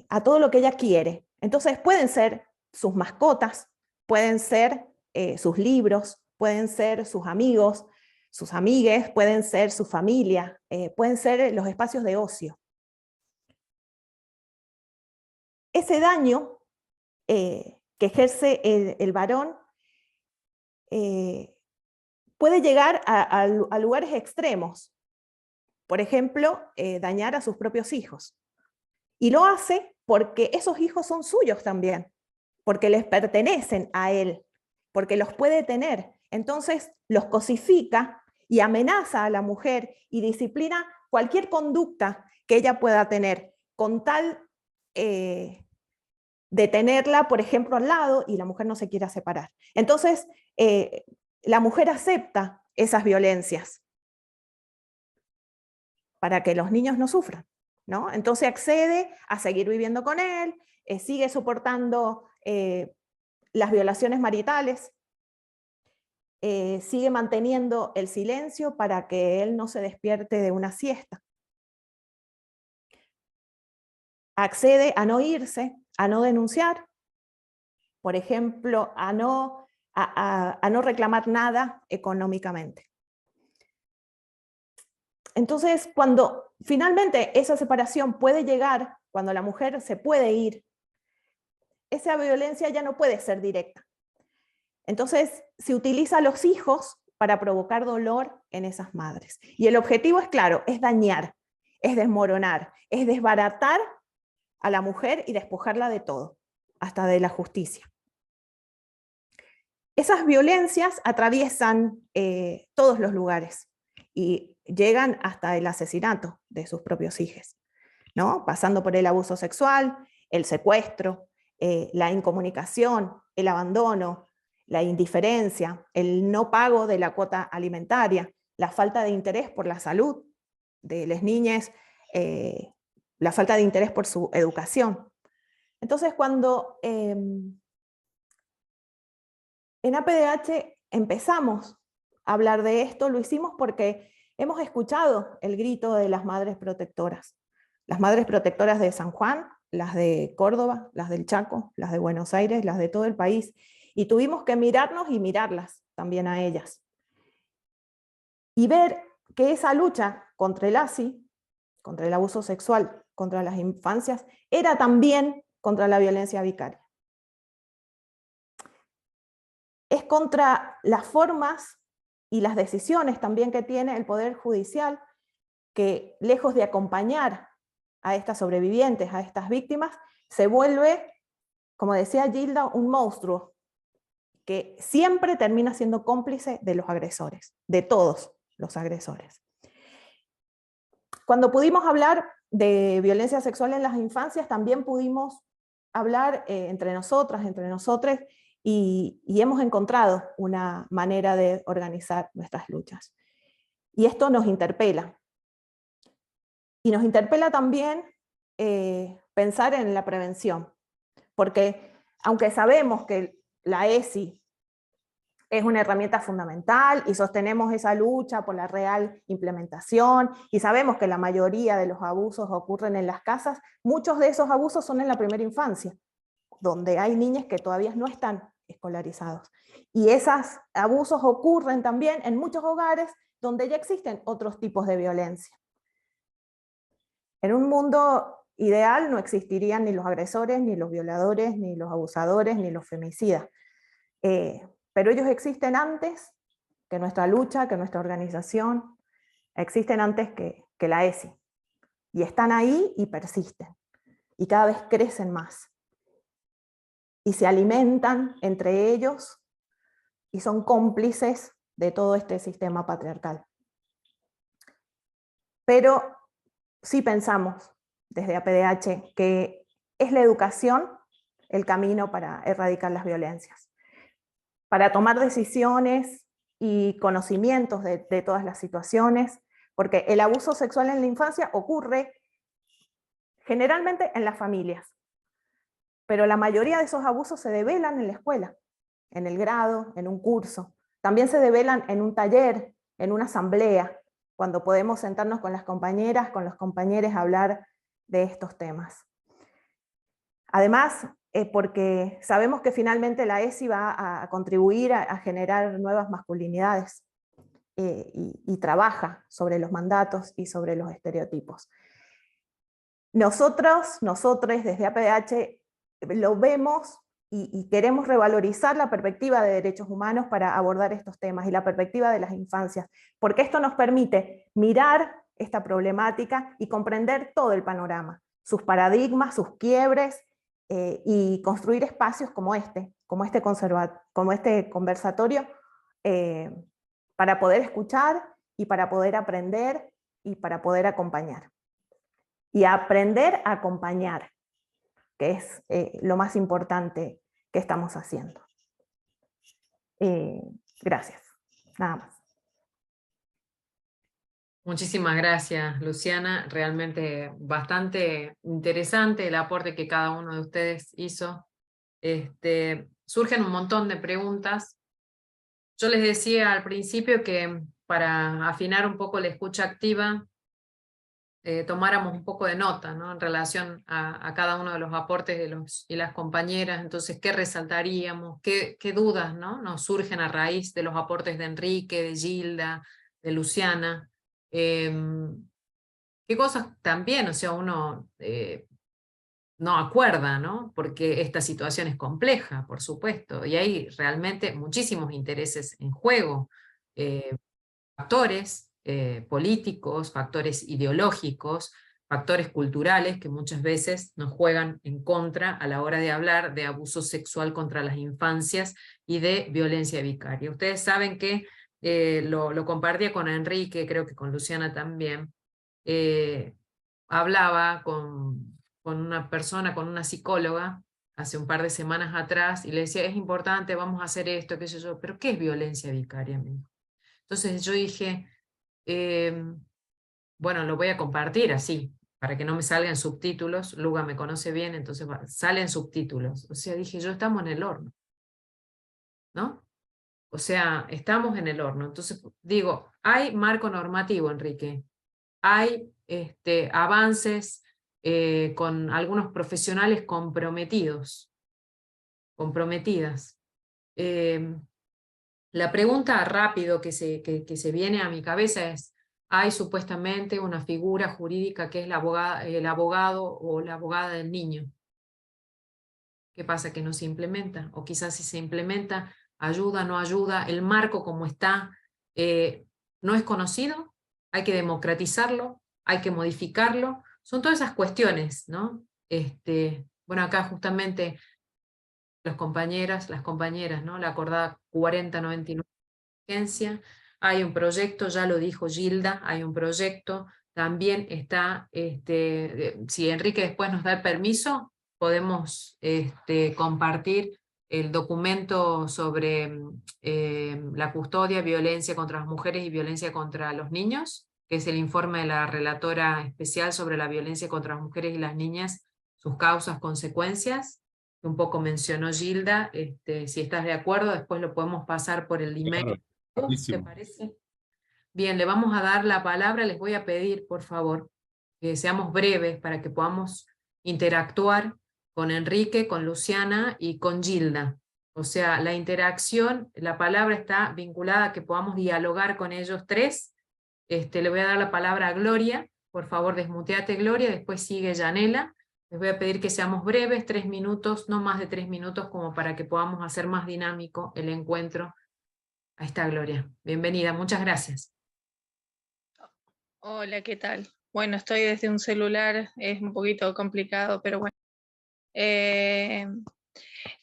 a todo lo que ella quiere. Entonces, pueden ser sus mascotas, pueden ser sus libros, pueden ser sus amigos, sus amigues, pueden ser su familia, pueden ser los espacios de ocio. Ese daño que ejerce el varón puede llegar a lugares extremos. Por ejemplo, dañar a sus propios hijos. Y lo hace porque esos hijos son suyos también, porque les pertenecen a él, porque los puede tener. Entonces los cosifica y amenaza a la mujer y disciplina cualquier conducta que ella pueda tener, con tal de tenerla, por ejemplo, al lado, y la mujer no se quiera separar. Entonces, la mujer acepta esas violencias para que los niños no sufran, ¿no? Entonces accede a seguir viviendo con él, sigue soportando las violaciones maritales, sigue manteniendo el silencio para que él no se despierte de una siesta. Accede a no irse, a no denunciar, por ejemplo, a no reclamar nada económicamente. Entonces, cuando finalmente esa separación puede llegar, cuando la mujer se puede ir, esa violencia ya no puede ser directa. Entonces, se utiliza a los hijos para provocar dolor en esas madres. Y el objetivo es claro, es dañar, es desmoronar, es desbaratar a la mujer y despojarla de todo, hasta de la justicia. Esas violencias atraviesan todos los lugares y llegan hasta el asesinato de sus propios hijos, ¿no? Pasando por el abuso sexual, el secuestro, la incomunicación, el abandono, la indiferencia, el no pago de la cuota alimentaria, la falta de interés por la salud de las niñas, la falta de interés por su educación. Entonces, cuando en APDH empezamos a hablar de esto, lo hicimos porque Hemos escuchado el grito de las madres protectoras de San Juan, las de Córdoba, las del Chaco, las de Buenos Aires, las de todo el país, y tuvimos que mirarnos y mirarlas también a ellas. Y ver que esa lucha contra el ASI, contra el abuso sexual, contra las infancias, era también contra la violencia vicaria. Es contra las formas y las decisiones también que tiene el Poder Judicial, que lejos de acompañar a estas sobrevivientes, a estas víctimas, se vuelve, como decía Gilda, un monstruo que siempre termina siendo cómplice de los agresores, de todos los agresores. Cuando pudimos hablar de violencia sexual en las infancias, también pudimos hablar entre nosotras, entre nosotres, y hemos encontrado una manera de organizar nuestras luchas. Y esto nos interpela. Y nos interpela también pensar en la prevención, porque aunque sabemos que la ESI es una herramienta fundamental y sostenemos esa lucha por la real implementación, y sabemos que la mayoría de los abusos ocurren en las casas, muchos de esos abusos son en la primera infancia, donde hay niños que todavía no están escolarizados. Y esos abusos ocurren también en muchos hogares donde ya existen otros tipos de violencia. En un mundo ideal no existirían ni los agresores, ni los violadores, ni los abusadores, ni los femicidas. Pero ellos existen antes que nuestra lucha, que nuestra organización, existen antes que la ESI. Y están ahí y persisten. Y cada vez crecen más. Y se alimentan entre ellos y son cómplices de todo este sistema patriarcal. Pero sí pensamos desde APDH que es la educación el camino para erradicar las violencias, para tomar decisiones y conocimientos de todas las situaciones, porque el abuso sexual en la infancia ocurre generalmente en las familias, pero la mayoría de esos abusos se develan en la escuela, en el grado, en un curso. También se develan en un taller, en una asamblea, cuando podemos sentarnos con las compañeras, con los compañeros a hablar de estos temas. Además, porque sabemos que finalmente la ESI va a contribuir a generar nuevas masculinidades y trabaja sobre los mandatos y sobre los estereotipos. Nosotros desde APDH lo vemos y queremos revalorizar la perspectiva de derechos humanos para abordar estos temas y la perspectiva de las infancias, porque esto nos permite mirar esta problemática y comprender todo el panorama, sus paradigmas, sus quiebres, y construir espacios como este conversatorio, para poder escuchar y para poder aprender y para poder acompañar. Y aprender a acompañar, que es lo más importante que estamos haciendo. Gracias, nada más. Muchísimas gracias, Luciana. Realmente bastante interesante el aporte que cada uno de ustedes hizo. Surgen un montón de preguntas. Yo les decía al principio que para afinar un poco la escucha activa, tomáramos un poco de nota, ¿no? En relación a cada uno de los aportes de los y las compañeras. Entonces, ¿qué resaltaríamos? ¿Qué dudas, ¿no? Nos surgen a raíz de los aportes de Enrique, de Gilda, de Luciana? ¿Qué cosas también, o sea, uno no acuerda, ¿no? Porque esta situación es compleja, por supuesto, y hay realmente muchísimos intereses en juego, factores políticos, factores ideológicos, factores culturales que muchas veces nos juegan en contra a la hora de hablar de abuso sexual contra las infancias y de violencia vicaria. Ustedes saben que lo compartía con Enrique, creo que con Luciana también, hablaba con una persona, con una psicóloga, hace un par de semanas atrás, y le decía, es importante, vamos a hacer esto, qué sé yo, pero ¿qué es violencia vicaria? Entonces yo dije, bueno, lo voy a compartir así, para que no me salgan subtítulos. Luga me conoce bien, entonces salen subtítulos. O sea, dije, yo estamos en el horno, ¿no? O sea, estamos en el horno. Entonces, digo, hay marco normativo, Enrique. Hay avances con algunos profesionales comprometidas. La pregunta rápido que se viene a mi cabeza es, hay supuestamente una figura jurídica que es el abogado o la abogada del niño. ¿Qué pasa? Que no se implementa, o quizás si se implementa, ayuda, no ayuda, el marco como está, no es conocido, hay que democratizarlo, hay que modificarlo, son todas esas cuestiones, ¿no? Bueno, acá justamente las compañeras, ¿no? La acordada 4099 de urgencia, hay un proyecto, ya lo dijo Gilda, hay un proyecto, también está, si Enrique después nos da el permiso, podemos compartir el documento sobre la custodia, violencia contra las mujeres y violencia contra los niños, que es el informe de la relatora especial sobre la violencia contra las mujeres y las niñas, sus causas, consecuencias, que un poco mencionó Gilda. Si estás de acuerdo, después lo podemos pasar por el email. Claro, ¿Te buenísimo. parece? Bien, le vamos a dar la palabra, les voy a pedir, por favor, que seamos breves para que podamos interactuar con Enrique, con Luciana y con Gilda. O sea, la interacción, la palabra está vinculada a que podamos dialogar con ellos tres. Le voy a dar la palabra a Gloria, por favor desmuteate Gloria, después sigue Yanela. Les voy a pedir que seamos breves, 3 minutos, no más de 3 minutos, como para que podamos hacer más dinámico el encuentro. Ahí está Gloria, bienvenida, muchas gracias. Hola, ¿qué tal? Bueno, estoy desde un celular, es un poquito complicado, pero bueno.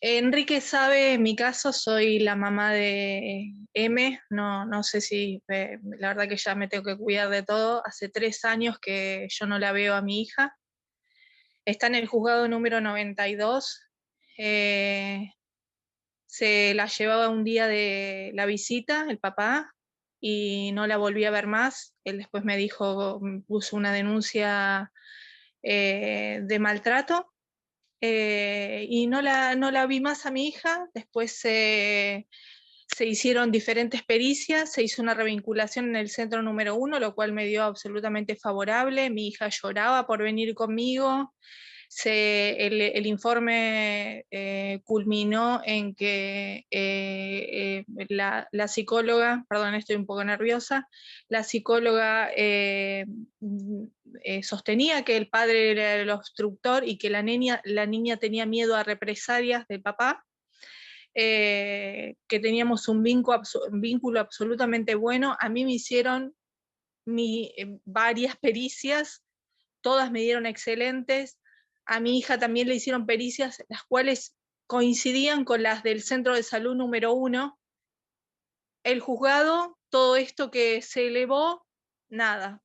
Enrique sabe, en mi caso soy la mamá de M, no sé si, la verdad que ya me tengo que cuidar de todo. Hace 3 años que yo no la veo a mi hija. Está en el juzgado número 92. Se la llevaba un día de la visita, el papá, y no la volví a ver más. Él después me dijo, puso una denuncia de maltrato, y no la vi más a mi hija. Después se hicieron diferentes pericias, se hizo una revinculación en el centro número 1, lo cual me dio absolutamente favorable. Mi hija lloraba por venir conmigo. El informe culminó en que la psicóloga, perdón, estoy un poco nerviosa, la psicóloga sostenía que el padre era el obstructor y que la niña tenía miedo a represalias del papá, que teníamos un vínculo absolutamente bueno. A mí me hicieron varias pericias, todas me dieron excelentes. A mi hija también le hicieron pericias, las cuales coincidían con las del centro de salud número 1. El juzgado, todo esto que se elevó, nada.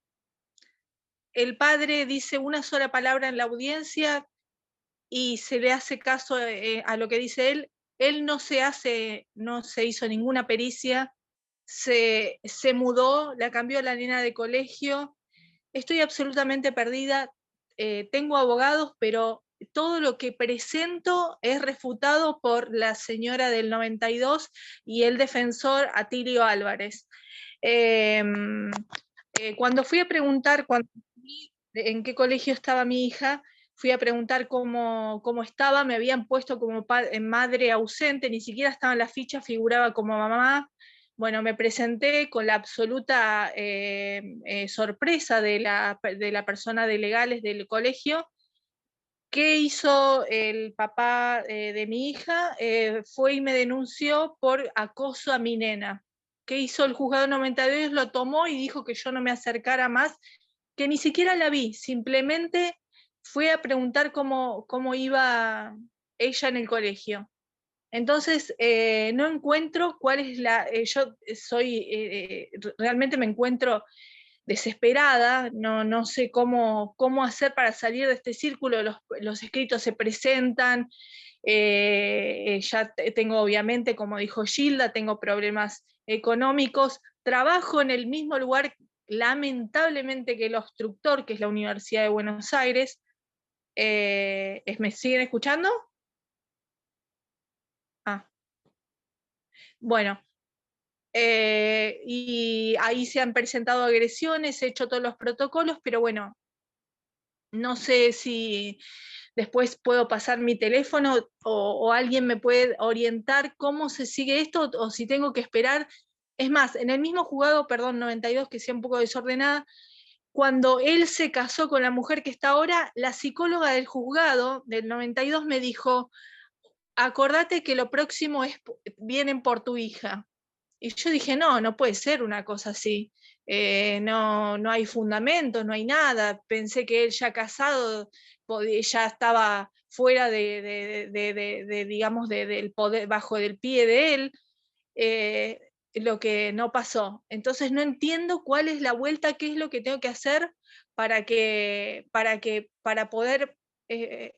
El padre dice una sola palabra en la audiencia y se le hace caso a lo que dice él. Él no se hizo ninguna pericia, se mudó, la cambió a la nena de colegio. Estoy absolutamente perdida. Tengo abogados, pero todo lo que presento es refutado por la señora del 92 y el defensor Atilio Álvarez. Cuando fui a preguntar en qué colegio estaba mi hija, fui a preguntar cómo estaba, me habían puesto como madre ausente, ni siquiera estaba en la ficha, figuraba como mamá. Bueno, me presenté con la absoluta sorpresa de la persona de legales del colegio. ¿Qué hizo el papá de mi hija? Fue y me denunció por acoso a mi nena. ¿Qué hizo el juzgado 92? Lo tomó y dijo que yo no me acercara más, que ni siquiera la vi, simplemente fue a preguntar cómo iba ella en el colegio. Entonces, no encuentro cuál es yo realmente me encuentro desesperada, no sé cómo hacer para salir de este círculo. Los escritos se presentan, ya tengo, obviamente, como dijo Gilda, tengo problemas económicos, trabajo en el mismo lugar, lamentablemente, que el obstructor, que es la Universidad de Buenos Aires. ¿Me siguen escuchando? Ah. Bueno, y ahí se han presentado agresiones, he hecho todos los protocolos, pero bueno, no sé si después puedo pasar mi teléfono o alguien me puede orientar cómo se sigue esto o si tengo que esperar. Es más, en el mismo juzgado, perdón, 92, que sea un poco desordenada, cuando él se casó con la mujer que está ahora, la psicóloga del juzgado del 92 me dijo, acordate que lo próximo es vienen por tu hija. Y yo dije, no, no puede ser una cosa así. No, no hay fundamento, no hay nada. Pensé que él ya casado ya estaba fuera digamos, del poder, bajo del pie de él, lo que no pasó. Entonces no entiendo cuál es la vuelta, qué es lo que tengo que hacer para poder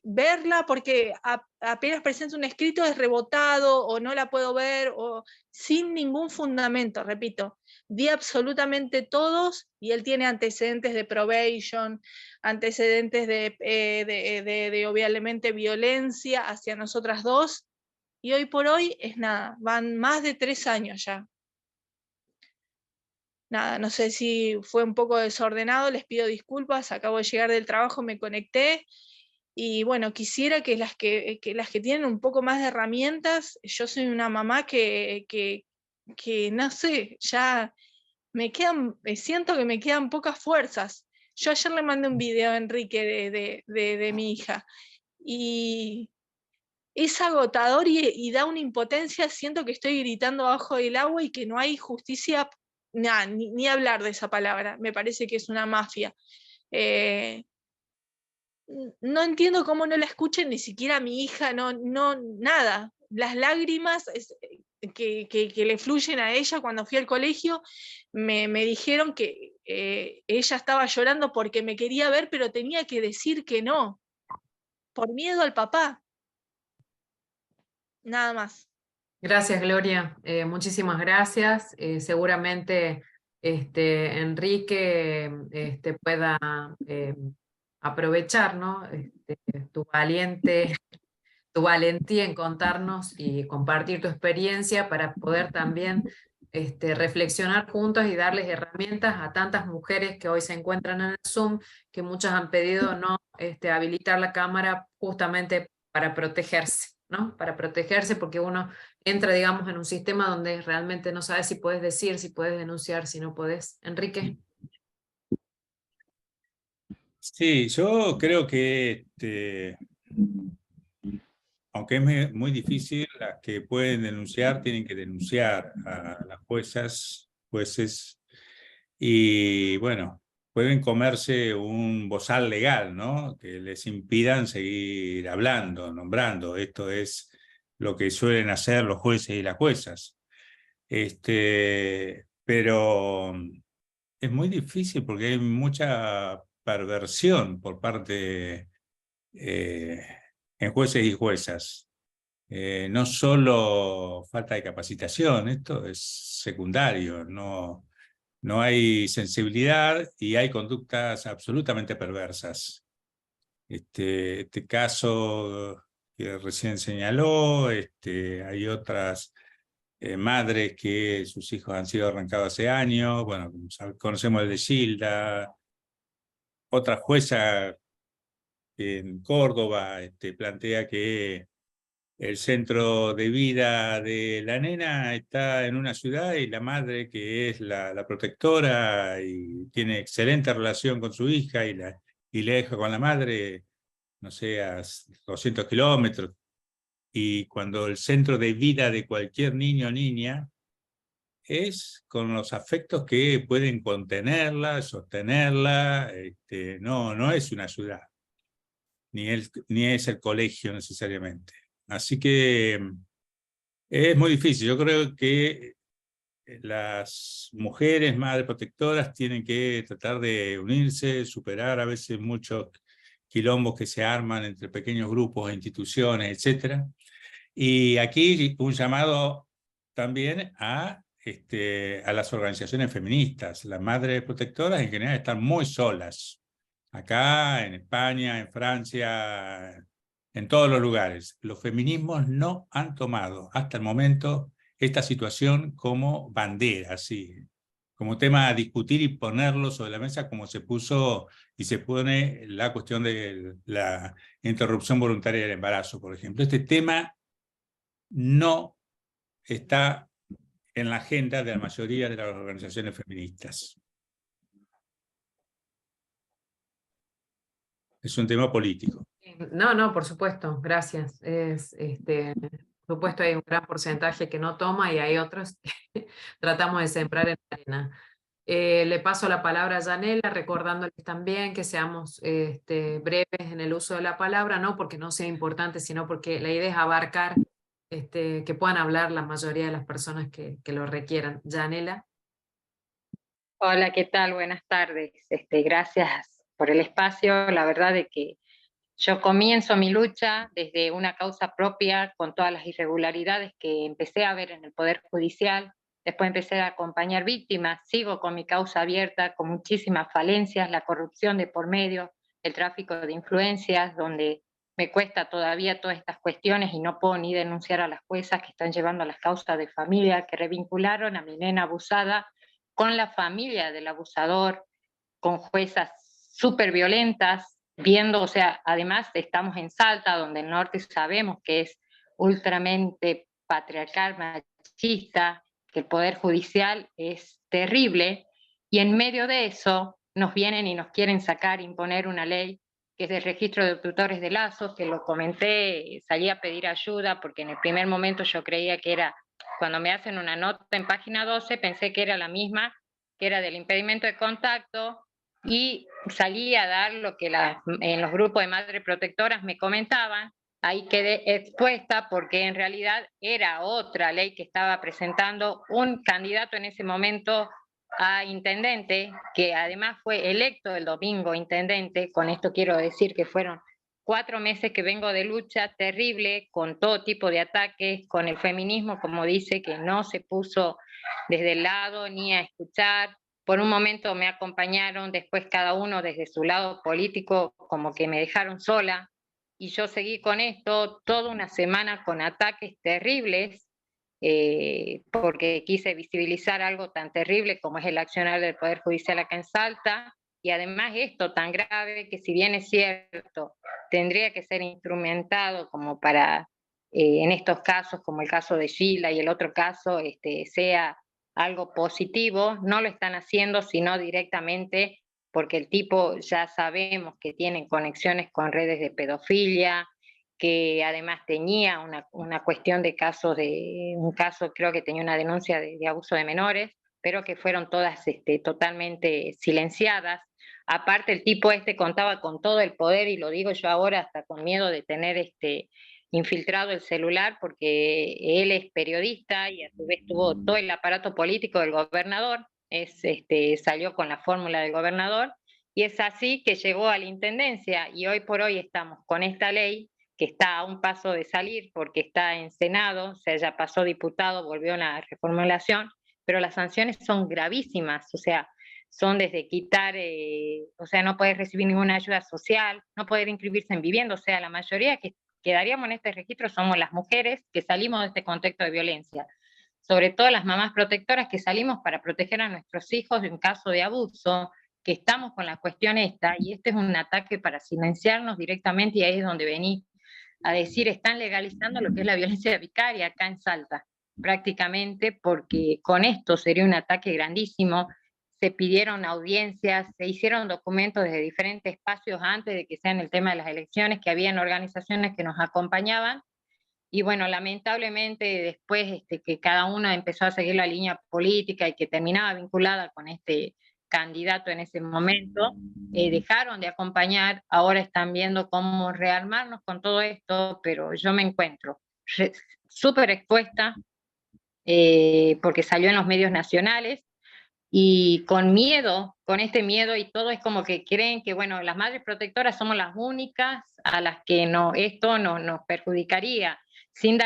verla, porque apenas presento un escrito es rebotado o no la puedo ver, o sin ningún fundamento, repito. Di absolutamente todos y él tiene antecedentes de probation, antecedentes de obviamente violencia hacia nosotras dos, y hoy por hoy es nada, van más de 3 años ya. Nada, no sé si fue un poco desordenado, les pido disculpas, acabo de llegar del trabajo, me conecté, y bueno, quisiera que las que tienen un poco más de herramientas, yo soy una mamá que no sé, ya siento que me quedan pocas fuerzas. Yo ayer le mandé un video a Enrique de mi hija, y es agotador y da una impotencia, siento que estoy gritando abajo del agua y que no hay justicia, ni hablar de esa palabra, me parece que es una mafia. No entiendo cómo no la escuchen ni siquiera a mi hija, no, nada. Las lágrimas que le fluyen a ella cuando fui al colegio, me dijeron que ella estaba llorando porque me quería ver, pero tenía que decir que no, por miedo al papá, nada más. Gracias, Gloria. Muchísimas gracias. Seguramente Enrique pueda aprovechar, ¿no? Tu valentía en contarnos y compartir tu experiencia para poder también reflexionar juntos y darles herramientas a tantas mujeres que hoy se encuentran en el Zoom, que muchas han pedido no habilitar la cámara justamente para protegerse, ¿no? Para protegerse porque uno entra, digamos, en un sistema donde realmente no sabes si puedes decir, si puedes denunciar, si no puedes. Enrique. Sí, yo creo que aunque es muy difícil, las que pueden denunciar tienen que denunciar a las jueces, y bueno, pueden comerse un bozal legal, ¿no? Que les impidan seguir hablando, nombrando. Esto es lo que suelen hacer los jueces y las juezas. Pero es muy difícil porque hay mucha perversión por parte en jueces y juezas. No solo falta de capacitación, esto es secundario, no hay sensibilidad y hay conductas absolutamente perversas. Este caso que recién señaló, hay otras madres que sus hijos han sido arrancados hace años, bueno, conocemos el de Gilda, otra jueza en Córdoba plantea que el centro de vida de la nena está en una ciudad y la madre, que es la protectora y tiene excelente relación con su hija y la deja con la madre, no sé, a 200 kilómetros. Y cuando el centro de vida de cualquier niño o niña es con los afectos que pueden contenerla, sostenerla, no es una ciudad, ni es el colegio necesariamente. Así que es muy difícil. Yo creo que las mujeres madres protectoras tienen que tratar de unirse, superar a veces muchos quilombos que se arman entre pequeños grupos e instituciones, etc. Y aquí un llamado también a las organizaciones feministas. Las madres protectoras en general están muy solas. Acá, en España, en Francia, en todos los lugares. Los feminismos no han tomado hasta el momento esta situación como bandera, sí, como tema a discutir y ponerlo sobre la mesa como se puso y se pone la cuestión de la interrupción voluntaria del embarazo, por ejemplo. Este tema no está en la agenda de la mayoría de las organizaciones feministas. Es un tema político. No, no, por supuesto, gracias. Por supuesto, hay un gran porcentaje que no toma y hay otros que tratamos de sembrar en la arena. Le paso la palabra a Yanela, recordándoles también que seamos breves en el uso de la palabra, no porque no sea importante, sino porque la idea es abarcar que puedan hablar la mayoría de las personas que lo requieran. Yanela. Hola, ¿qué tal? Buenas tardes. Gracias por el espacio. La verdad es que yo comienzo mi lucha desde una causa propia con todas las irregularidades que empecé a ver en el Poder Judicial. Después empecé a acompañar víctimas, sigo con mi causa abierta, con muchísimas falencias, la corrupción de por medio, el tráfico de influencias, donde me cuesta todavía todas estas cuestiones y no puedo ni denunciar a las juezas que están llevando las causas de familia, que revincularon a mi nena abusada con la familia del abusador, con juezas súper violentas, viendo, o sea, además estamos en Salta, donde el norte sabemos que es ultramente patriarcal, machista, que el Poder Judicial es terrible, y en medio de eso nos vienen y nos quieren sacar, imponer una ley que es del registro de tutores de lazos, que lo comenté, salí a pedir ayuda, porque en el primer momento yo creía que era, cuando me hacen una nota en página 12, pensé que era la misma, que era del impedimento de contacto, y salí a dar lo que en los grupos de madres protectoras me comentaban. Ahí quedé expuesta porque en realidad era otra ley que estaba presentando un candidato en ese momento a intendente, que además fue electo el domingo intendente. Con esto quiero decir que fueron 4 meses que vengo de lucha terrible, con todo tipo de ataques, con el feminismo, como dice, que no se puso desde el lado ni a escuchar. Por un momento me acompañaron, después cada uno desde su lado político, como que me dejaron sola, y yo seguí con esto toda una semana con ataques terribles, porque quise visibilizar algo tan terrible como es el accionar del Poder Judicial acá en Salta, y además esto tan grave que, si bien es cierto, tendría que ser instrumentado como para, en estos casos, como el caso de Sheila y el otro caso, sea algo positivo, no lo están haciendo, sino directamente porque el tipo ya sabemos que tiene conexiones con redes de pedofilia, que además tenía una cuestión de casos, un caso creo que tenía una denuncia de abuso de menores, pero que fueron todas totalmente silenciadas. Aparte, el tipo contaba con todo el poder, y lo digo yo ahora hasta con miedo de tener infiltrado el celular, porque él es periodista y a su vez tuvo todo el aparato político del gobernador, salió con la fórmula del gobernador, y es así que llegó a la intendencia, y hoy por hoy estamos con esta ley que está a un paso de salir porque está en Senado, o sea, ya pasó diputado, volvió a la reformulación, pero las sanciones son gravísimas, o sea, son desde quitar, o sea, no poder recibir ninguna ayuda social, no poder inscribirse en vivienda, o sea, la mayoría que quedaríamos en este registro somos las mujeres que salimos de este contexto de violencia, sobre todo las mamás protectoras que salimos para proteger a nuestros hijos en caso de abuso, que estamos con la cuestión esta, y este es un ataque para silenciarnos directamente, y ahí es donde vení a decir, están legalizando lo que es la violencia vicaria acá en Salta, prácticamente, porque con esto sería un ataque grandísimo. Se pidieron audiencias, se hicieron documentos desde diferentes espacios antes de que sean el tema de las elecciones, que habían organizaciones que nos acompañaban, y bueno, lamentablemente después que cada uno empezó a seguir la línea política y que terminaba vinculada con este candidato en ese momento, dejaron de acompañar, ahora están viendo cómo rearmarnos con todo esto, pero yo me encuentro súper expuesta, porque salió en los medios nacionales, y con miedo, con este miedo, y todo es como que creen que, bueno, las madres protectoras somos las únicas a las que esto no nos perjudicaría, sin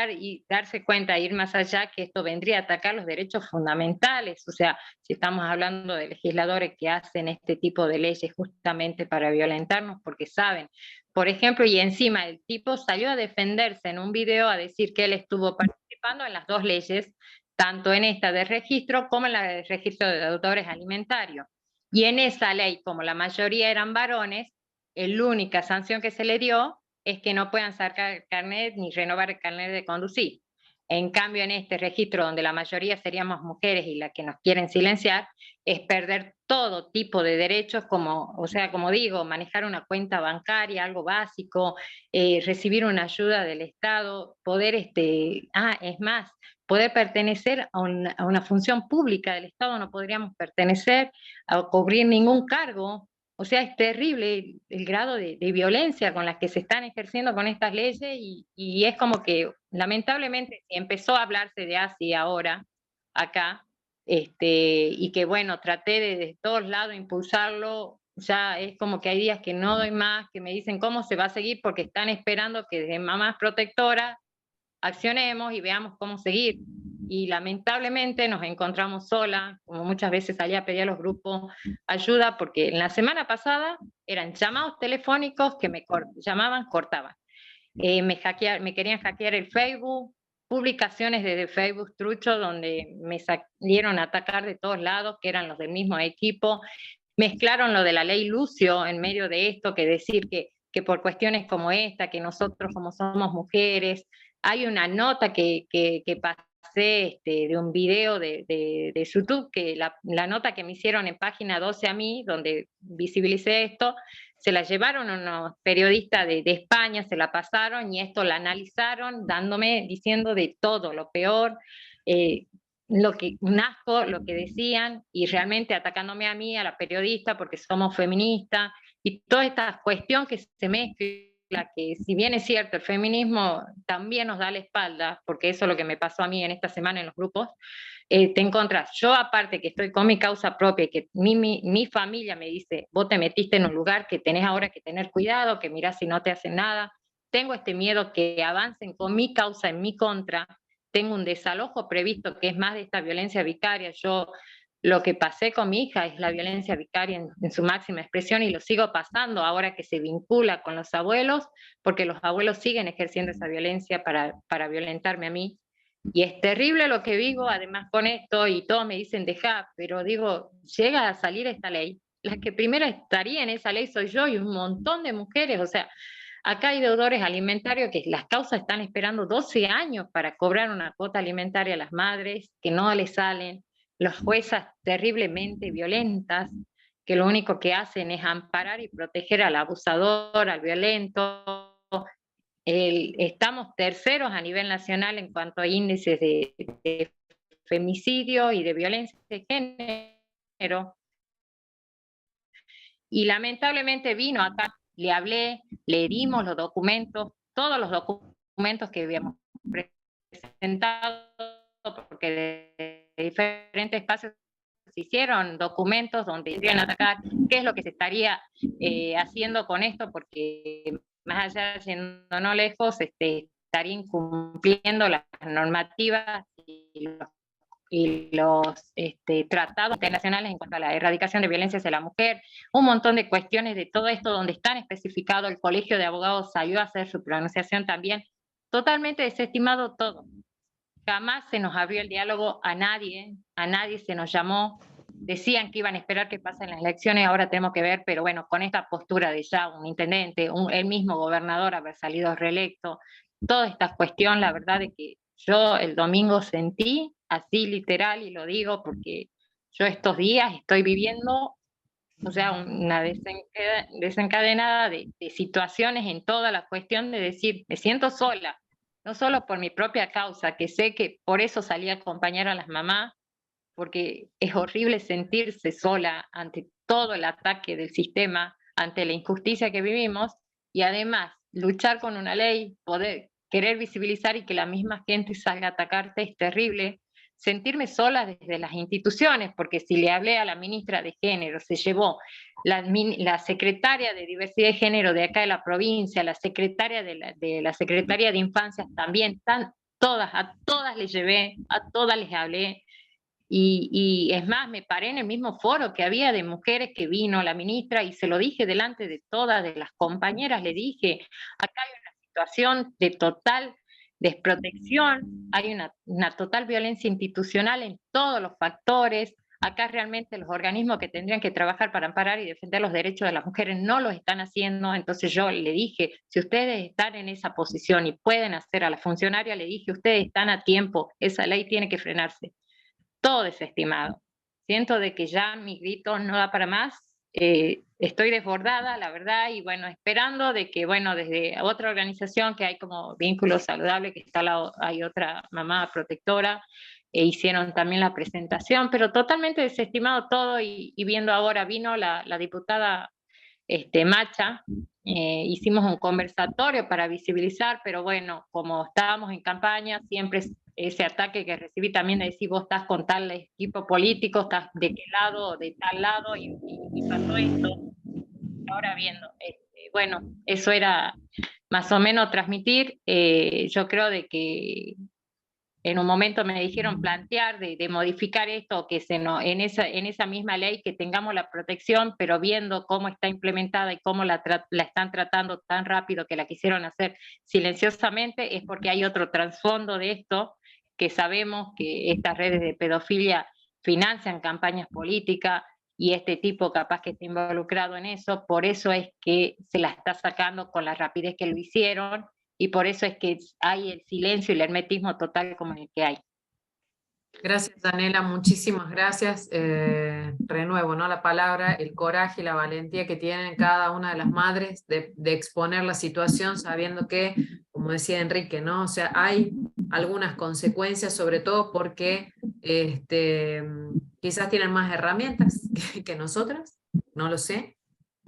darse cuenta, ir más allá, que esto vendría a atacar los derechos fundamentales. O sea, si estamos hablando de legisladores que hacen este tipo de leyes justamente para violentarnos, porque saben, por ejemplo, y encima el tipo salió a defenderse en un video a decir que él estuvo participando en las 2 leyes tanto en esta de registro como en la de registro de deudores alimentarios. Y en esa ley, como la mayoría eran varones, la única sanción que se le dio es que no puedan sacar carnet ni renovar el carnet de conducir. En cambio, en este registro, donde la mayoría seríamos mujeres y la que nos quieren silenciar, es perder todo tipo de derechos, como, o sea, como digo, manejar una cuenta bancaria, algo básico, recibir una ayuda del Estado, poder, es más, poder pertenecer a una función pública del Estado, no podríamos pertenecer a cubrir ningún cargo. O sea, es terrible el grado de violencia con las que se están ejerciendo con estas leyes y es como que lamentablemente empezó a hablarse de así ahora, acá, y que bueno, traté de todos lados impulsarlo, ya es como que hay días que no doy más, que me dicen cómo se va a seguir porque están esperando que desde Mamás Protectoras accionemos y veamos cómo seguir. Y lamentablemente nos encontramos solas, como muchas veces salía a pedir a los grupos ayuda, porque en la semana pasada eran llamados telefónicos que me llamaban, cortaban. Me querían hackear el Facebook, publicaciones desde Facebook trucho donde me salieron a atacar de todos lados, que eran los del mismo equipo. Mezclaron lo de la ley Lucio en medio de esto, que decir que por cuestiones como esta, que nosotros como somos mujeres, hay una nota que pasé de un video de YouTube, que la nota que me hicieron en página 12 a mí, donde visibilicé esto, se la llevaron unos periodistas de España, se la pasaron y esto la analizaron, diciendo de todo, lo peor, un asco lo que decían, y realmente atacándome a mí, a la periodista, porque somos feministas, y toda esta cuestión que se mezcla, que si bien es cierto, el feminismo también nos da la espalda, porque eso es lo que me pasó a mí en esta semana en los grupos, te encontrás, yo aparte que estoy con mi causa propia y que mi familia me dice, vos te metiste en un lugar que tenés ahora que tener cuidado, que mirás si no te hacen nada, tengo este miedo que avancen con mi causa en mi contra, tengo un desalojo previsto que es más de esta violencia vicaria. Yo lo que pasé con mi hija es la violencia vicaria en su máxima expresión y lo sigo pasando ahora que se vincula con los abuelos, porque los abuelos siguen ejerciendo esa violencia para violentarme a mí. Y es terrible lo que vivo, además con esto, y todos me dicen deja, pero digo, llega a salir esta ley, la que primero estaría en esa ley soy yo y un montón de mujeres, o sea, acá hay deudores alimentarios que las causas están esperando 12 años para cobrar una cuota alimentaria a las madres, que no les salen, las juezas terriblemente violentas, que lo único que hacen es amparar y proteger al abusador, al violento. Estamos terceros a nivel nacional en cuanto a índices de femicidio y de violencia de género. Y lamentablemente vino acá, le hablé, le dimos los documentos, todos los documentos que habíamos presentado, porque de diferentes espacios se hicieron documentos donde iban a atacar qué es lo que se estaría haciendo con esto, porque más allá yendo no lejos, estaría incumpliendo las normativas y los tratados internacionales en cuanto a la erradicación de violencia hacia la mujer, un montón de cuestiones de todo esto donde están especificados, el Colegio de Abogados salió a hacer su pronunciación también, totalmente desestimado todo. Jamás se nos abrió el diálogo a nadie se nos llamó, decían que iban a esperar que pasen las elecciones, ahora tenemos que ver, pero bueno, con esta postura de ya un intendente, el mismo gobernador haber salido reelecto, toda esta cuestión, la verdad es que yo el domingo sentí, así literal, y lo digo porque yo estos días estoy viviendo, o sea, una desencadenada de situaciones en toda la cuestión de decir, me siento sola, no solo por mi propia causa, que sé que por eso salí a acompañar a las mamás, porque es horrible sentirse sola ante todo el ataque del sistema, ante la injusticia que vivimos, y además luchar con una ley, poder querer visibilizar y que la misma gente salga a atacarte es terrible. Sentirme sola desde las instituciones, porque si le hablé a la ministra de Género, se llevó la secretaria de Diversidad de Género de acá de la provincia, la secretaria de la Secretaría de Infancia también, a todas les llevé, a todas les hablé, y es más, me paré en el mismo foro que había de mujeres que vino la ministra y se lo dije delante de todas, de las compañeras, le dije, acá hay una situación de total desprotección, hay una total violencia institucional en todos los factores. Acá realmente los organismos que tendrían que trabajar para amparar y defender los derechos de las mujeres no lo están haciendo. Entonces yo le dije, si ustedes están en esa posición y pueden hacer, a la funcionaria le dije, ustedes están a tiempo, esa ley tiene que frenarse. Todo desestimado. Siento de que ya mi grito no da para más. Estoy desbordada, la verdad, y bueno, esperando de que, bueno, desde otra organización que hay como Vínculo Saludable, que está hay otra mamá protectora, hicieron también la presentación, pero totalmente desestimado todo, y viendo ahora, vino la diputada Macha, hicimos un conversatorio para visibilizar, pero bueno, como estábamos en campaña, siempre ese ataque que recibí también de decir, vos estás con tal equipo político, estás de qué lado, de tal lado, y pasó esto. Ahora viendo, bueno, eso era más o menos transmitir. Yo creo de que en un momento me dijeron plantear de modificar esto, que en esa misma ley que tengamos la protección, pero viendo cómo está implementada y cómo la están tratando tan rápido que la quisieron hacer silenciosamente, es porque hay otro trasfondo de esto, que sabemos que estas redes de pedofilia financian campañas políticas, y este tipo capaz que está involucrado en eso, por eso es que se la está sacando con la rapidez que lo hicieron, y por eso es que hay el silencio y el hermetismo total como el que hay. Gracias, Daniela, muchísimas gracias. Renuevo, ¿no?, la palabra, el coraje y la valentía que tienen cada una de las madres de exponer la situación, sabiendo que, como decía Enrique, ¿no?, o sea, hay algunas consecuencias, sobre todo porque quizás tienen más herramientas que nosotras, no lo sé,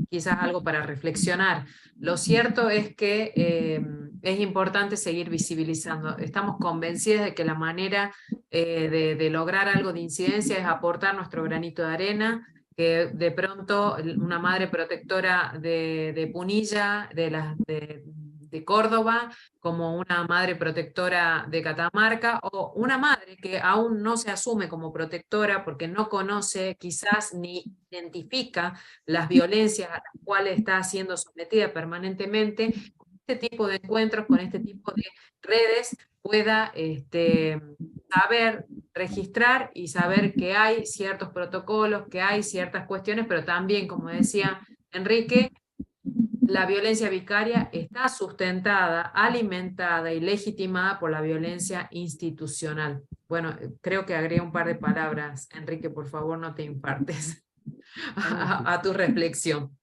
quizás algo para reflexionar. Lo cierto es que es importante seguir visibilizando. Estamos convencidas de que la manera de lograr algo de incidencia es aportar nuestro granito de arena, que de pronto una madre protectora de Punilla, de Córdoba, como una madre protectora de Catamarca, o una madre que aún no se asume como protectora porque no conoce quizás ni identifica las violencias a las cuales está siendo sometida permanentemente, con este tipo de encuentros, con este tipo de redes, pueda saber registrar y saber que hay ciertos protocolos, que hay ciertas cuestiones, pero también, como decía Enrique, la violencia vicaria está sustentada, alimentada y legitimada por la violencia institucional. Bueno, creo que agregué un par de palabras. Enrique, por favor, no te impartes a tu reflexión.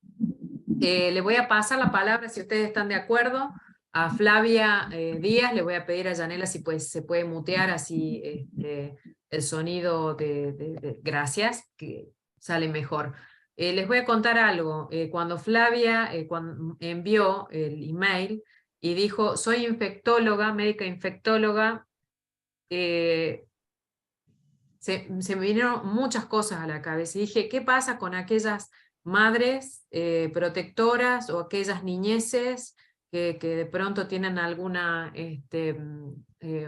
Le voy a pasar la palabra, si ustedes están de acuerdo, a Flavia Díaz. Le voy a pedir a Yanela si se puede mutear así el sonido gracias, que sale mejor. Les voy a contar algo. Cuando Flavia envió el email y dijo, soy infectóloga, médica infectóloga, se me vinieron muchas cosas a la cabeza. Y dije, ¿qué pasa con aquellas madres protectoras o aquellas niñeces que de pronto tienen alguna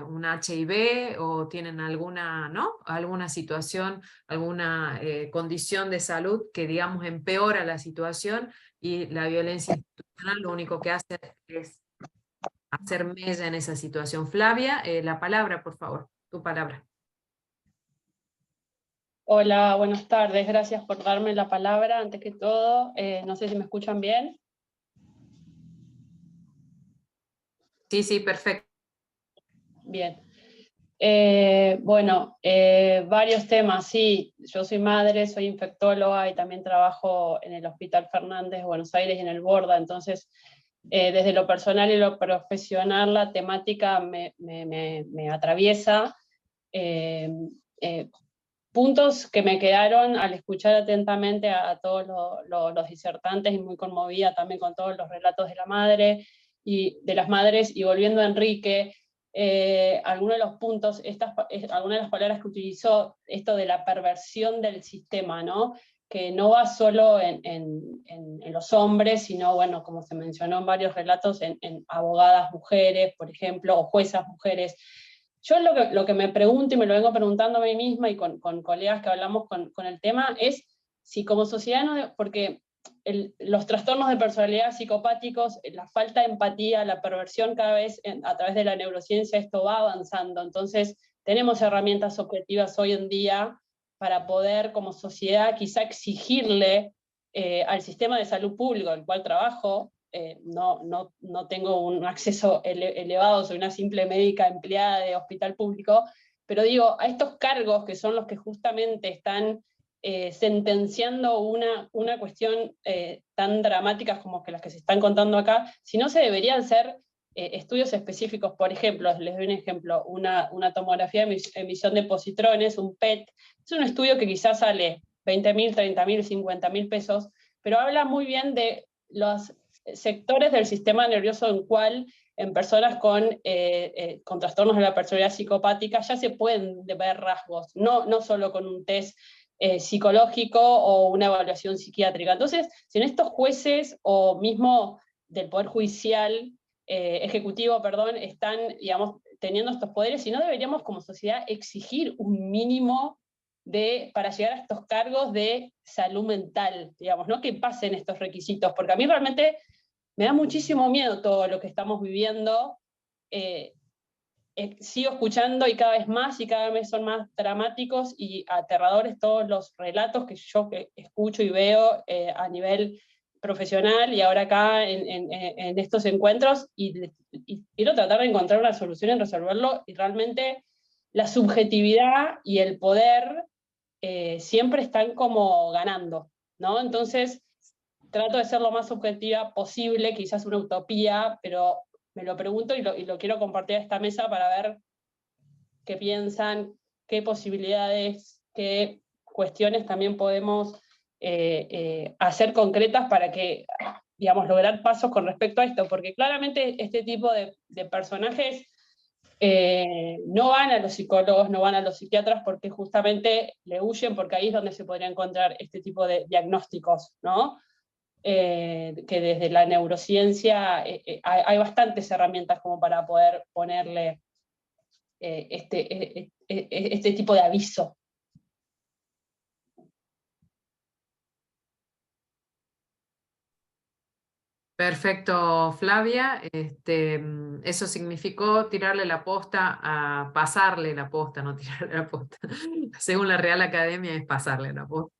un HIV o tienen alguna, ¿no?, alguna situación, alguna condición de salud que, digamos, empeora la situación, y la violencia institucional lo único que hace es hacer mella en esa situación? Flavia, la palabra, por favor, tu palabra. Hola, buenas tardes. Gracias por darme la palabra. Antes que todo, no sé si me escuchan bien. Sí, sí, perfecto. Bien. Bueno, varios temas. Sí, yo soy madre, soy infectóloga y también trabajo en el Hospital Fernández de Buenos Aires y en el Borda. Entonces, desde lo personal y lo profesional, la temática me atraviesa. Puntos que me quedaron al escuchar atentamente a todos los disertantes, y muy conmovida también con todos los relatos de la madre y de las madres. Y volviendo a Enrique, algunos de los puntos, algunas de las palabras que utilizó, esto de la perversión del sistema, ¿no?, que no va solo en los hombres, sino, bueno, como se mencionó en varios relatos, en abogadas mujeres, por ejemplo, o juezas mujeres. Yo lo que me pregunto, y me lo vengo preguntando a mí misma y con colegas que hablamos con el tema, es si como sociedad, porque los trastornos de personalidad psicopáticos, la falta de empatía, la perversión cada vez a través de la neurociencia, esto va avanzando. Entonces, tenemos herramientas objetivas hoy en día para poder, como sociedad, quizá exigirle al sistema de salud público, al cual trabajo, no tengo un acceso elevado, soy una simple médica empleada de hospital público, pero digo, a estos cargos que son los que justamente están sentenciando una cuestión tan dramática como que las que se están contando acá, si no se deberían ser estudios específicos. Por ejemplo, les doy un ejemplo, una tomografía de emisión de positrones, un PET, es un estudio que quizás sale 20.000, 30.000, 50.000 pesos, pero habla muy bien de los sectores del sistema nervioso en cual en personas con trastornos de la personalidad psicopática ya se pueden ver rasgos, no solo con un test psicológico o una evaluación psiquiátrica. Entonces, si en estos jueces o mismo del Poder Judicial, Ejecutivo, perdón, están, digamos, teniendo estos poderes, si no deberíamos como sociedad exigir un mínimo para llegar a estos cargos de salud mental, digamos, ¿no? Que pasen estos requisitos, porque a mí realmente me da muchísimo miedo todo lo que estamos viviendo. Sigo escuchando y cada vez son más dramáticos y aterradores todos los relatos que yo escucho y veo a nivel profesional y ahora acá en estos encuentros, y quiero tratar de encontrar una solución en resolverlo, y realmente la subjetividad y el poder siempre están como ganando, ¿no? Entonces trato de ser lo más subjetiva posible, quizás una utopía, pero me lo pregunto y lo quiero compartir a esta mesa para ver qué piensan, qué posibilidades, qué cuestiones también podemos hacer concretas para que, digamos, lograr pasos con respecto a esto, porque claramente este tipo de personajes no van a los psicólogos, no van a los psiquiatras, porque justamente le huyen, porque ahí es donde se podría encontrar este tipo de diagnósticos, ¿no? Que desde la neurociencia hay bastantes herramientas como para poder ponerle este tipo de aviso. Perfecto, Flavia. Eso significó tirarle la posta a pasarle la posta, no tirarle la posta. Según la Real Academia es pasarle la posta.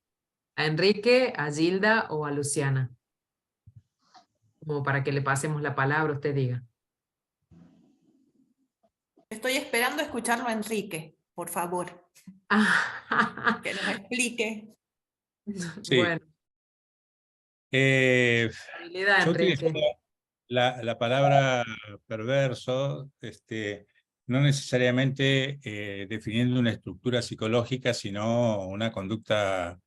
A Enrique, a Gilda o a Luciana. Como para que le pasemos la palabra, usted diga. Estoy esperando escucharlo a Enrique, por favor. Que nos explique. Sí. Bueno. Habilidad, Yo Enrique. utilizo la palabra perverso, no necesariamente definiendo una estructura psicológica, sino una conducta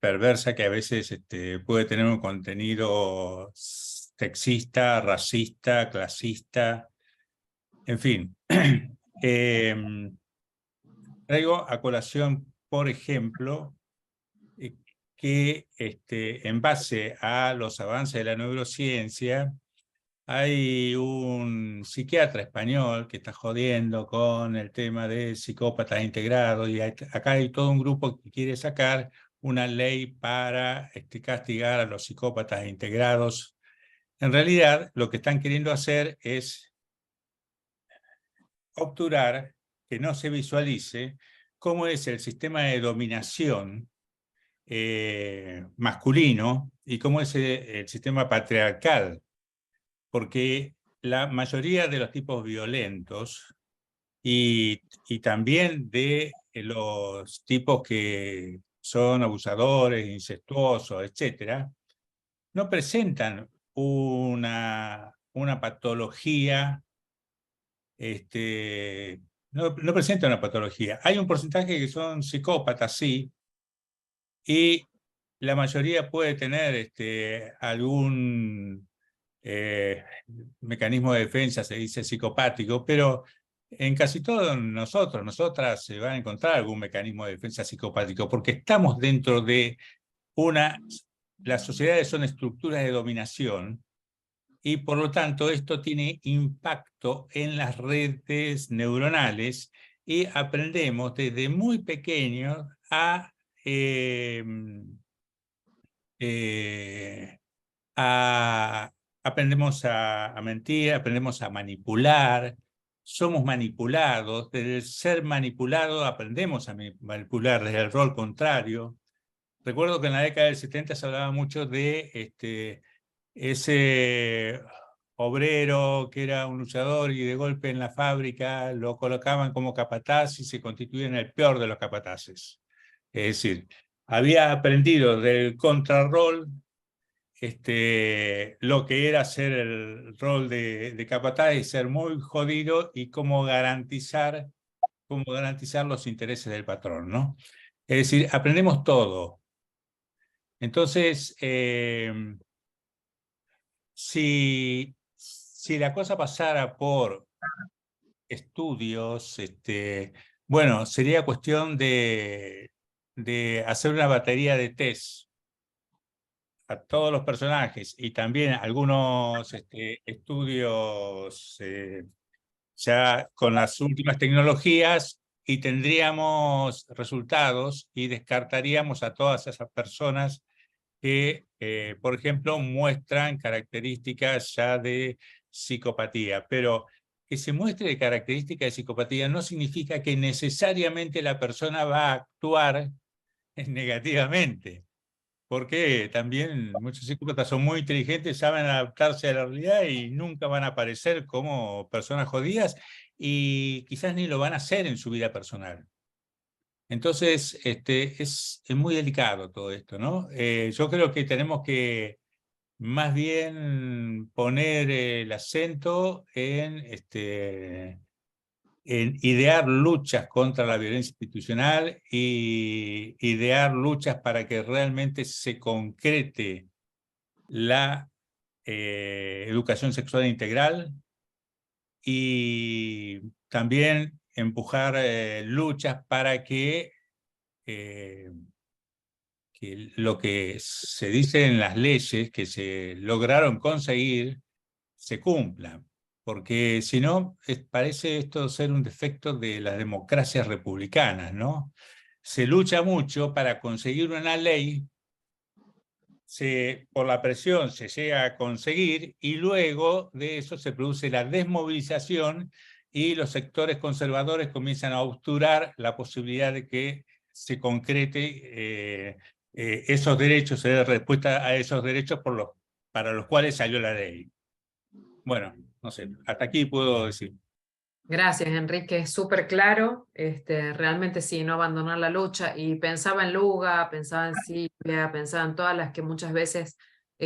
perversa que a veces puede tener un contenido sexista, racista, clasista, en fin. Traigo a colación, por ejemplo, que en base a los avances de la neurociencia, hay un psiquiatra español que está jodiendo con el tema de psicópatas integrados, y acá hay todo un grupo que quiere sacar una ley para castigar a los psicópatas integrados. En realidad, lo que están queriendo hacer es obturar que no se visualice cómo es el sistema de dominación masculino y cómo es el sistema patriarcal, porque la mayoría de los tipos violentos y también de los tipos que son abusadores, incestuosos, etcétera, no presentan una patología, no presentan una patología. Hay un porcentaje que son psicópatas, sí, y la mayoría puede tener algún mecanismo de defensa, se dice psicopático, pero en casi todos nosotras se va a encontrar algún mecanismo de defensa psicopático, porque estamos dentro de las sociedades son estructuras de dominación, y por lo tanto esto tiene impacto en las redes neuronales, y aprendemos desde muy pequeños a aprendemos a mentir, aprendemos a manipular, somos manipulados. Desde el ser manipulado aprendemos a manipular, desde el rol contrario. Recuerdo que en la década del 70 se hablaba mucho de ese obrero que era un luchador y de golpe en la fábrica lo colocaban como capataz y se constituía en el peor de los capataces. Es decir, había aprendido del contrarrol lo que era hacer el rol de capataz y ser muy jodido y cómo garantizar los intereses del patrón, ¿no? Es decir, aprendemos todo. Entonces, si la cosa pasara por estudios, bueno, sería cuestión de hacer una batería de test a todos los personajes y también algunos estudios ya con las últimas tecnologías, y tendríamos resultados y descartaríamos a todas esas personas que, por ejemplo, muestran características ya de psicopatía. Pero que se muestre características de psicopatía no significa que necesariamente la persona va a actuar negativamente, porque también muchos psicópatas son muy inteligentes, saben adaptarse a la realidad y nunca van a aparecer como personas jodidas y quizás ni lo van a hacer en su vida personal. Entonces, es muy delicado todo esto, ¿no? Yo creo que tenemos que más bien poner el acento en idear luchas contra la violencia institucional y idear luchas para que realmente se concrete la educación sexual integral, y también empujar luchas para que lo que se dice en las leyes que se lograron conseguir se cumpla, porque si no, parece esto ser un defecto de las democracias republicanas, ¿no? Se lucha mucho para conseguir una ley, por la presión se llega a conseguir y luego de eso se produce la desmovilización y los sectores conservadores comienzan a obturar la posibilidad de que se concrete esos derechos, se dé respuesta a esos derechos para los cuales salió la ley. Bueno, no sé, hasta aquí puedo decir. Gracias, Enrique, es súper claro. Realmente sí, no abandonar la lucha. Y pensaba en Luga, pensaba en Silvia, pensaba en todas las que muchas veces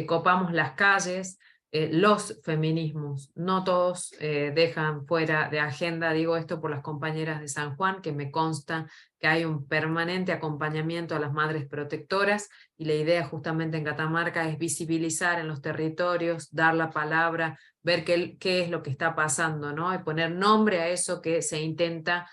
copamos las calles. Los feminismos, no todos dejan fuera de agenda, digo esto por las compañeras de San Juan, que me consta que hay un permanente acompañamiento a las madres protectoras, y la idea justamente en Catamarca es visibilizar en los territorios, dar la palabra, ver qué es lo que está pasando, ¿no? Y poner nombre a eso que se intenta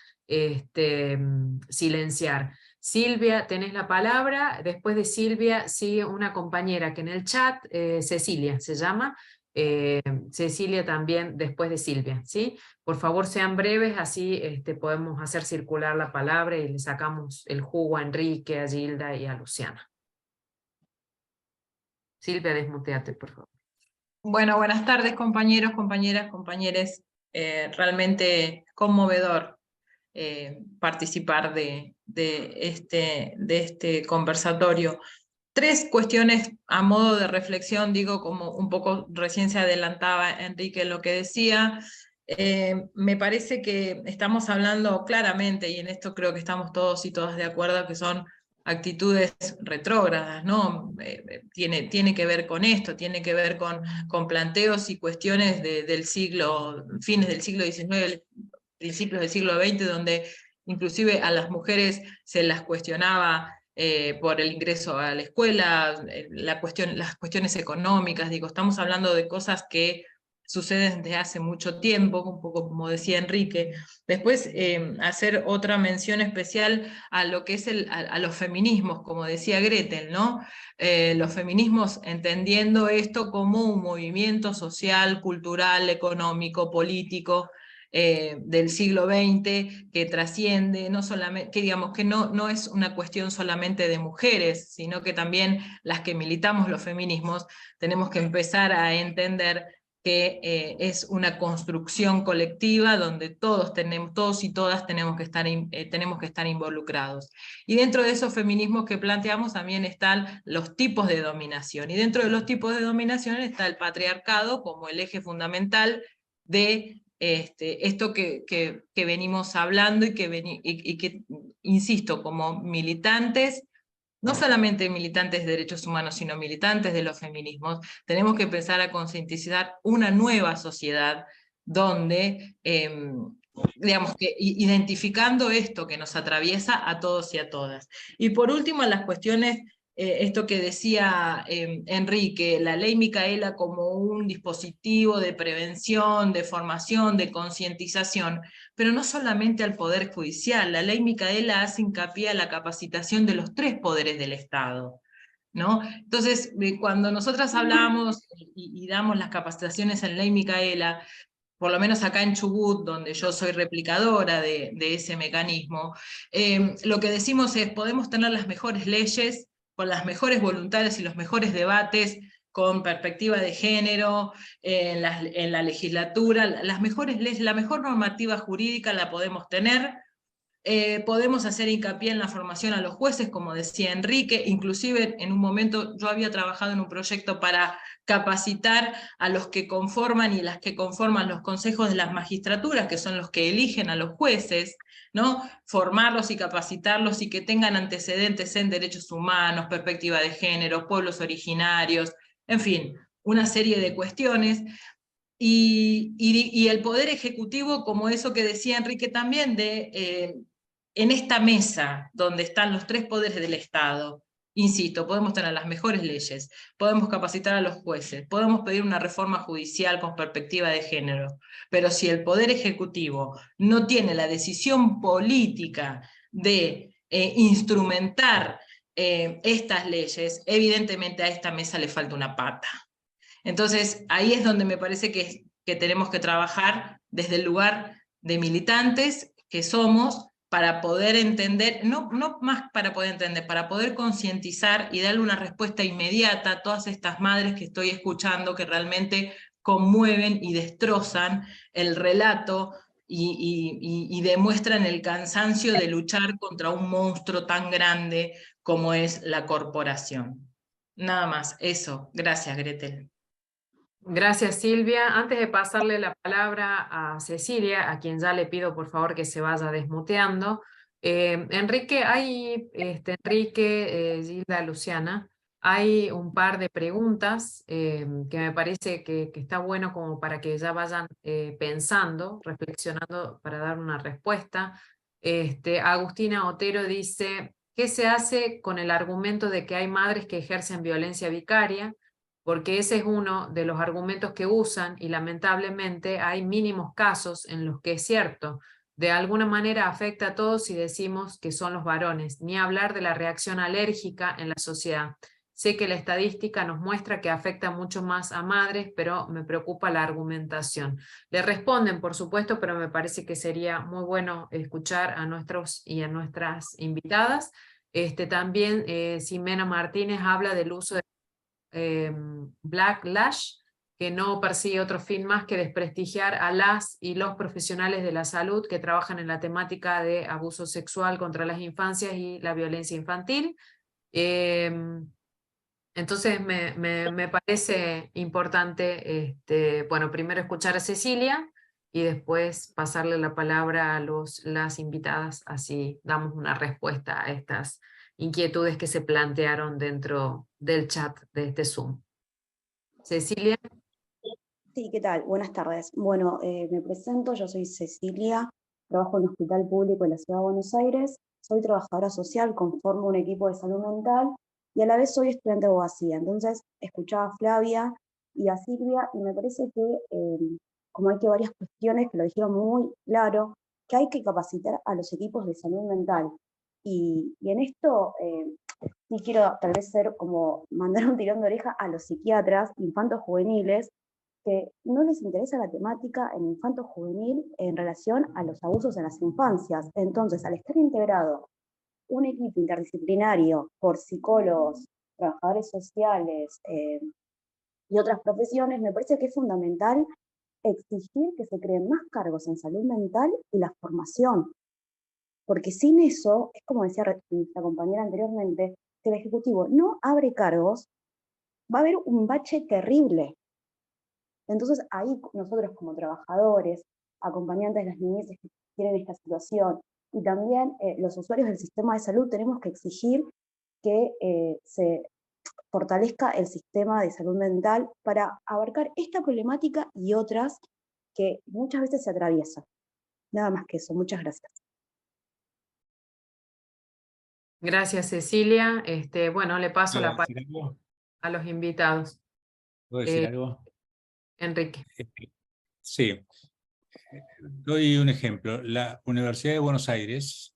silenciar. Silvia, tenés la palabra. Después de Silvia sigue una compañera que en el chat, Cecilia se llama, Cecilia también después de Silvia, ¿sí? Por favor sean breves, así podemos hacer circular la palabra y le sacamos el jugo a Enrique, a Gilda y a Luciana. Silvia, desmuteate, por favor. Bueno, buenas tardes compañeros, compañeras, compañeres. Realmente conmovedor participar de este conversatorio. 3 cuestiones a modo de reflexión, digo, como un poco recién se adelantaba Enrique en lo que decía. Me parece que estamos hablando claramente, y en esto creo que estamos todos y todas de acuerdo, que son actitudes retrógradas, ¿no? Tiene que ver con esto, tiene que ver con planteos y cuestiones del siglo, fines del siglo XIX, principios del siglo XX, donde inclusive a las mujeres se las cuestionaba por el ingreso a la escuela, las cuestiones económicas, digo, estamos hablando de cosas que suceden desde hace mucho tiempo, un poco como decía Enrique. Después, hacer otra mención especial a lo que es a los feminismos, como decía Gretel, ¿no? Los feminismos entendiendo esto como un movimiento social, cultural, económico, político, del siglo XX, que trasciende, no solamente, que digamos que no es una cuestión solamente de mujeres, sino que también las que militamos los feminismos tenemos que empezar a entender que es una construcción colectiva donde todos y todas tenemos que estar involucrados. Y dentro de esos feminismos que planteamos también están los tipos de dominación, y dentro de los tipos de dominación está el patriarcado como el eje fundamental de esto que venimos hablando y que, insisto, como militantes, no solamente militantes de derechos humanos, sino militantes de los feminismos, tenemos que empezar a concientizar una nueva sociedad donde, digamos, que identificando esto que nos atraviesa a todos y a todas. Y por último, las cuestiones, esto que decía Enrique, la ley Micaela como un dispositivo de prevención, de formación, de concientización, pero no solamente al Poder Judicial. La ley Micaela hace hincapié a la capacitación de los 3 poderes del Estado, ¿no? Entonces, cuando nosotras hablamos y damos las capacitaciones en ley Micaela, por lo menos acá en Chubut, donde yo soy replicadora de ese mecanismo, lo que decimos es, podemos tener las mejores leyes, con las mejores voluntades y los mejores debates, con perspectiva de género, en la legislatura, las mejores leyes, la mejor normativa jurídica la podemos tener, podemos hacer hincapié en la formación a los jueces, como decía Enrique, inclusive en un momento yo había trabajado en un proyecto para capacitar a los que conforman y las que conforman los consejos de las magistraturas, que son los que eligen a los jueces, ¿no? Formarlos y capacitarlos y que tengan antecedentes en derechos humanos, perspectiva de género, pueblos originarios, en fin, una serie de cuestiones. Y el Poder Ejecutivo, como eso que decía Enrique también, en esta mesa donde están los 3 poderes del Estado, insisto, podemos tener las mejores leyes, podemos capacitar a los jueces, podemos pedir una reforma judicial con perspectiva de género, pero si el Poder Ejecutivo no tiene la decisión política de instrumentar estas leyes, evidentemente a esta mesa le falta una pata. Entonces, ahí es donde me parece que tenemos que trabajar desde el lugar de militantes que somos, para poder entender, no más para poder entender, para poder concientizar y darle una respuesta inmediata a todas estas madres que estoy escuchando, que realmente conmueven y destrozan el relato y demuestran el cansancio de luchar contra un monstruo tan grande como es la corporación. Nada más, eso. Gracias, Gretel. Gracias, Silvia. Antes de pasarle la palabra a Cecilia, a quien ya le pido por favor que se vaya desmuteando, Enrique, Gilda, Luciana, hay un par de preguntas que me parece que está bueno como para que ya vayan pensando, reflexionando para dar una respuesta. Agustina Otero dice, ¿qué se hace con el argumento de que hay madres que ejercen violencia vicaria? Porque ese es uno de los argumentos que usan y lamentablemente hay mínimos casos en los que es cierto, de alguna manera afecta a todos si decimos que son los varones, ni hablar de la reacción alérgica en la sociedad. Sé que la estadística nos muestra que afecta mucho más a madres, pero me preocupa la argumentación. Le responden, por supuesto, pero me parece que sería muy bueno escuchar a nuestros y a nuestras invitadas. También Ximena Martínez habla del uso de Backlash, que no persigue otro fin más que desprestigiar a las y los profesionales de la salud que trabajan en la temática de abuso sexual contra las infancias y la violencia infantil. Entonces me parece importante, bueno, primero escuchar a Cecilia y después pasarle la palabra a las invitadas, así damos una respuesta a estas inquietudes que se plantearon dentro del chat de este Zoom. Cecilia. Sí, ¿qué tal? Buenas tardes. Bueno, me presento, yo soy Cecilia, trabajo en un hospital público en la Ciudad de Buenos Aires, soy trabajadora social, conformo un equipo de salud mental y a la vez soy estudiante de abogacía. Entonces, escuchaba a Flavia y a Silvia y me parece que, como hay que varias cuestiones que lo dijeron muy claro, que hay que capacitar a los equipos de salud mental. Y en esto sí quiero tal vez ser como mandar un tirón de oreja a los psiquiatras infantos juveniles que no les interesa la temática en infanto-juvenil en relación a los abusos en las infancias. Entonces, al estar integrado un equipo interdisciplinario por psicólogos, trabajadores sociales y otras profesiones, me parece que es fundamental exigir que se creen más cargos en salud mental y la formación. Porque sin eso, es como decía la compañera anteriormente, que el Ejecutivo no abre cargos, va a haber un bache terrible. Entonces ahí nosotros como trabajadores, acompañantes de las niñeces que tienen esta situación, y también los usuarios del sistema de salud, tenemos que exigir que se fortalezca el sistema de salud mental para abarcar esta problemática y otras que muchas veces se atraviesan. Nada más que eso, muchas gracias. Gracias, Cecilia. Bueno, le paso la ¿Puedo decir palabra algo? a los invitados. ¿Puedo decir algo? Enrique. Sí. Doy un ejemplo. La Universidad de Buenos Aires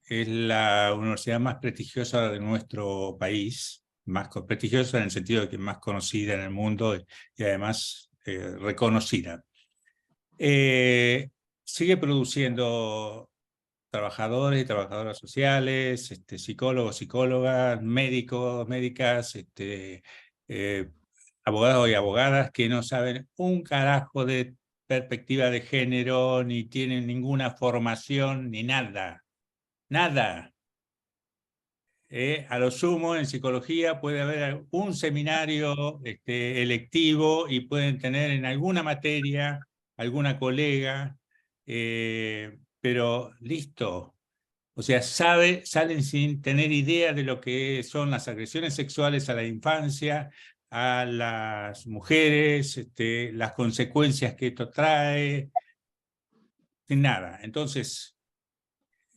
es la universidad más prestigiosa de nuestro país, más prestigiosa en el sentido de que es más conocida en el mundo y además reconocida. Sigue produciendo trabajadores y trabajadoras sociales, psicólogos, psicólogas, médicos, médicas, abogados y abogadas que no saben un carajo de perspectiva de género, ni tienen ninguna formación, ni nada. Nada. A lo sumo, en psicología puede haber un seminario electivo y pueden tener en alguna materia alguna colega, pero listo. O sea, salen sin tener idea de lo que son las agresiones sexuales a la infancia, a las mujeres, las consecuencias que esto trae, sin nada. Entonces,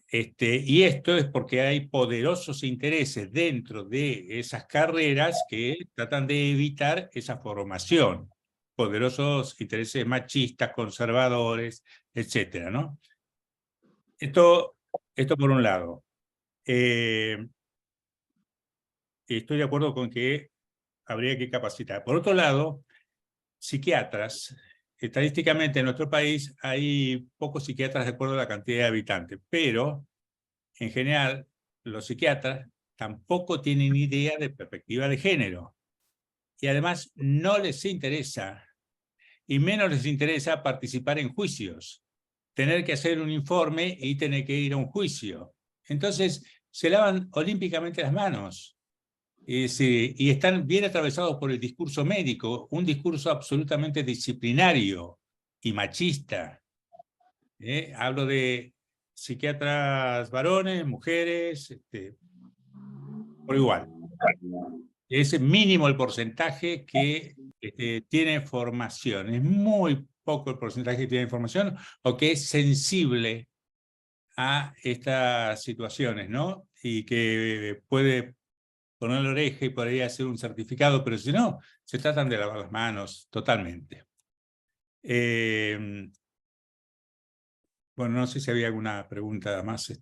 y esto es porque hay poderosos intereses dentro de esas carreras que tratan de evitar esa formación. Poderosos intereses machistas, conservadores, etcétera, ¿no? Esto por un lado. Estoy de acuerdo con que habría que capacitar. Por otro lado, psiquiatras. Estadísticamente en nuestro país hay pocos psiquiatras de acuerdo a la cantidad de habitantes, pero en general los psiquiatras tampoco tienen idea de perspectiva de género. Y además no les interesa, y menos les interesa participar en juicios, tener que hacer un informe y tener que ir a un juicio. Entonces se lavan olímpicamente las manos. Y están bien atravesados por el discurso médico, un discurso absolutamente disciplinario y machista. Hablo de psiquiatras varones, mujeres, por igual. Es mínimo el porcentaje que tiene formación, es muy poco el porcentaje que tiene formación o que es sensible a estas situaciones, ¿no? Y que puede poner la oreja y podría hacer un certificado, pero si no, se tratan de lavar las manos totalmente. Bueno, no sé si había alguna pregunta más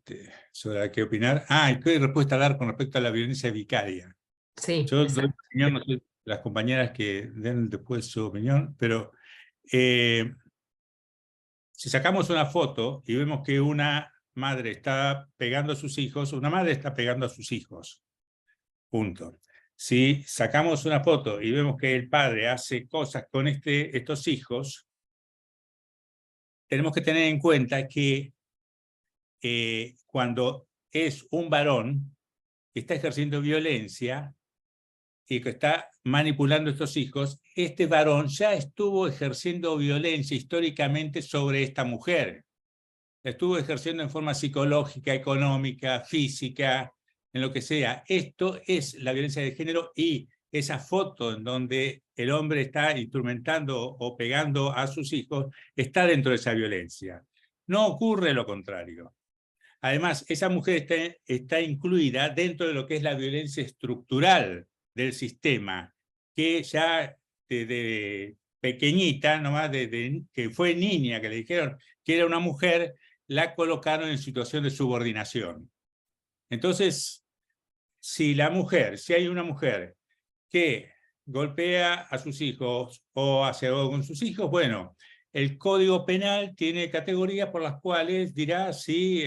sobre qué opinar. ¿Y qué respuesta dar con respecto a la violencia vicaria? Sí, yo doy mi opinión, no sé las compañeras que den después su opinión, pero si sacamos una foto y vemos que una madre está pegando a sus hijos, una madre está pegando a sus hijos. Punto. Si sacamos una foto y vemos que el padre hace cosas con estos hijos, tenemos que tener en cuenta que cuando es un varón que está ejerciendo violencia y que está manipulando a estos hijos, este varón ya estuvo ejerciendo violencia históricamente sobre esta mujer. La estuvo ejerciendo en forma psicológica, económica, física, en lo que sea. Esto es la violencia de género, y esa foto en donde el hombre está instrumentando o pegando a sus hijos está dentro de esa violencia. No ocurre lo contrario. Además, esa mujer está incluida dentro de lo que es la violencia estructural del sistema, que ya desde pequeñita, nomás desde que fue niña, que le dijeron que era una mujer, la colocaron en situación de subordinación. Entonces, si hay una mujer que golpea a sus hijos o hace algo con sus hijos, bueno, el Código Penal tiene categorías por las cuales dirá si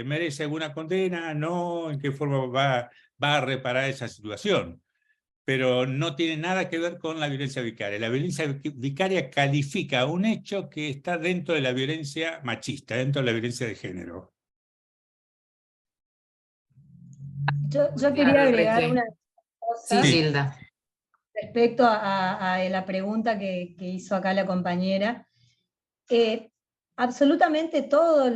merece alguna condena, no, en qué forma va a reparar esa situación. Pero no tiene nada que ver con la violencia vicaria. La violencia vicaria califica un hecho que está dentro de la violencia machista, dentro de la violencia de género. Yo quería agregar una cosa Sí, Gilda. respecto a la pregunta que hizo acá la compañera. Absolutamente todos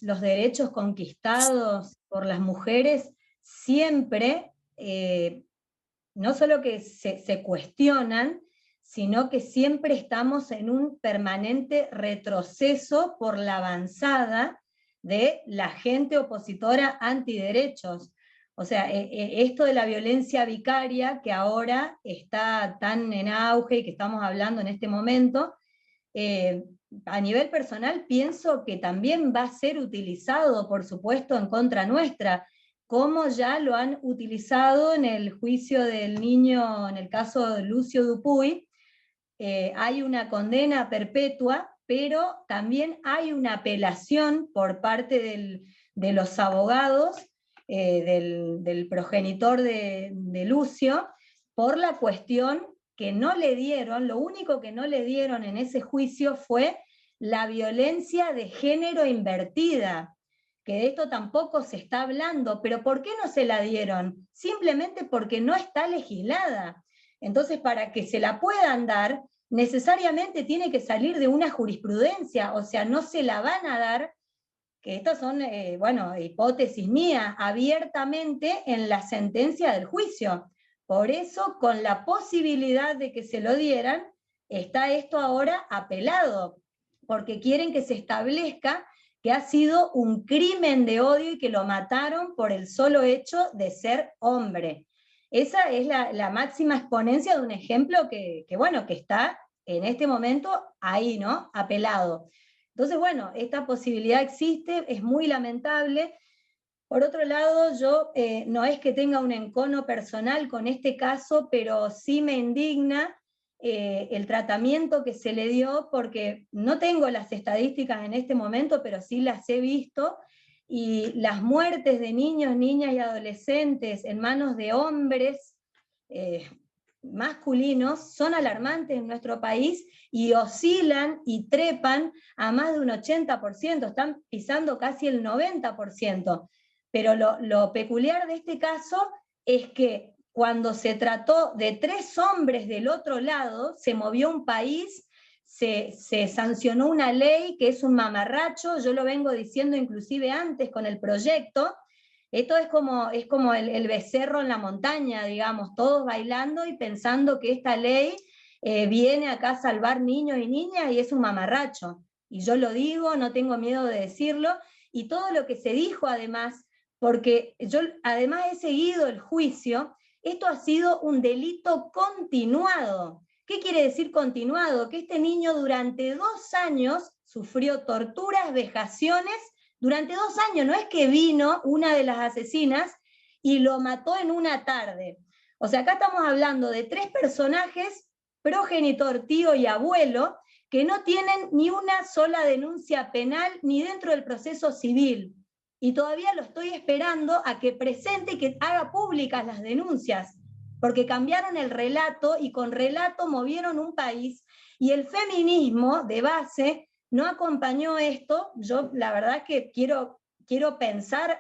los derechos conquistados por las mujeres siempre, no solo que se cuestionan, sino que siempre estamos en un permanente retroceso por la avanzada de la gente opositora antiderechos. O sea, esto de la violencia vicaria, que ahora está tan en auge y que estamos hablando en este momento, a nivel personal pienso que también va a ser utilizado, por supuesto, en contra nuestra, como ya lo han utilizado en el juicio del niño, en el caso de Lucio Dupuy. Hay una condena perpetua, pero también hay una apelación por parte de los abogados, del progenitor de Lucio, por la cuestión que no le dieron, lo único que no le dieron en ese juicio fue la violencia de género invertida, que de esto tampoco se está hablando. ¿Pero por qué no se la dieron? Simplemente porque no está legislada. Entonces, para que se la puedan dar, necesariamente tiene que salir de una jurisprudencia, o sea, no se la van a dar, que estas son, hipótesis mías, abiertamente en la sentencia del juicio. Por eso, con la posibilidad de que se lo dieran, está esto ahora apelado, porque quieren que se establezca que ha sido un crimen de odio y que lo mataron por el solo hecho de ser hombre. Esa es la máxima exponencia de un ejemplo que está en este momento ahí, ¿no? Apelado. Entonces, bueno, esta posibilidad existe, es muy lamentable. Por otro lado, yo no es que tenga un encono personal con este caso, pero sí me indigna el tratamiento que se le dio, porque no tengo las estadísticas en este momento, pero sí las he visto, y las muertes de niños, niñas y adolescentes en manos de hombres masculinos son alarmantes en nuestro país y oscilan y trepan a más de un 80%, están pisando casi el 90%. Pero lo peculiar de este caso es que cuando se trató de 3 hombres del otro lado, se movió un país, se sancionó una ley que es un mamarracho, yo lo vengo diciendo inclusive antes con el proyecto. Esto es como el becerro en la montaña, digamos, todos bailando y pensando que esta ley viene acá a salvar niños y niñas, y es un mamarracho. Y yo lo digo, no tengo miedo de decirlo, y todo lo que se dijo además, porque yo además he seguido el juicio, esto ha sido un delito continuado. ¿Qué quiere decir continuado? Que este niño durante 2 años sufrió torturas, vejaciones, durante 2 años, no es que vino una de las asesinas y lo mató en una tarde. O sea, acá estamos hablando de 3 personajes, progenitor, tío y abuelo, que no tienen ni una sola denuncia penal ni dentro del proceso civil. Y todavía lo estoy esperando a que presente y que haga públicas las denuncias, porque cambiaron el relato y con relato movieron un país, y el feminismo de base no acompañó esto. Yo la verdad que quiero pensar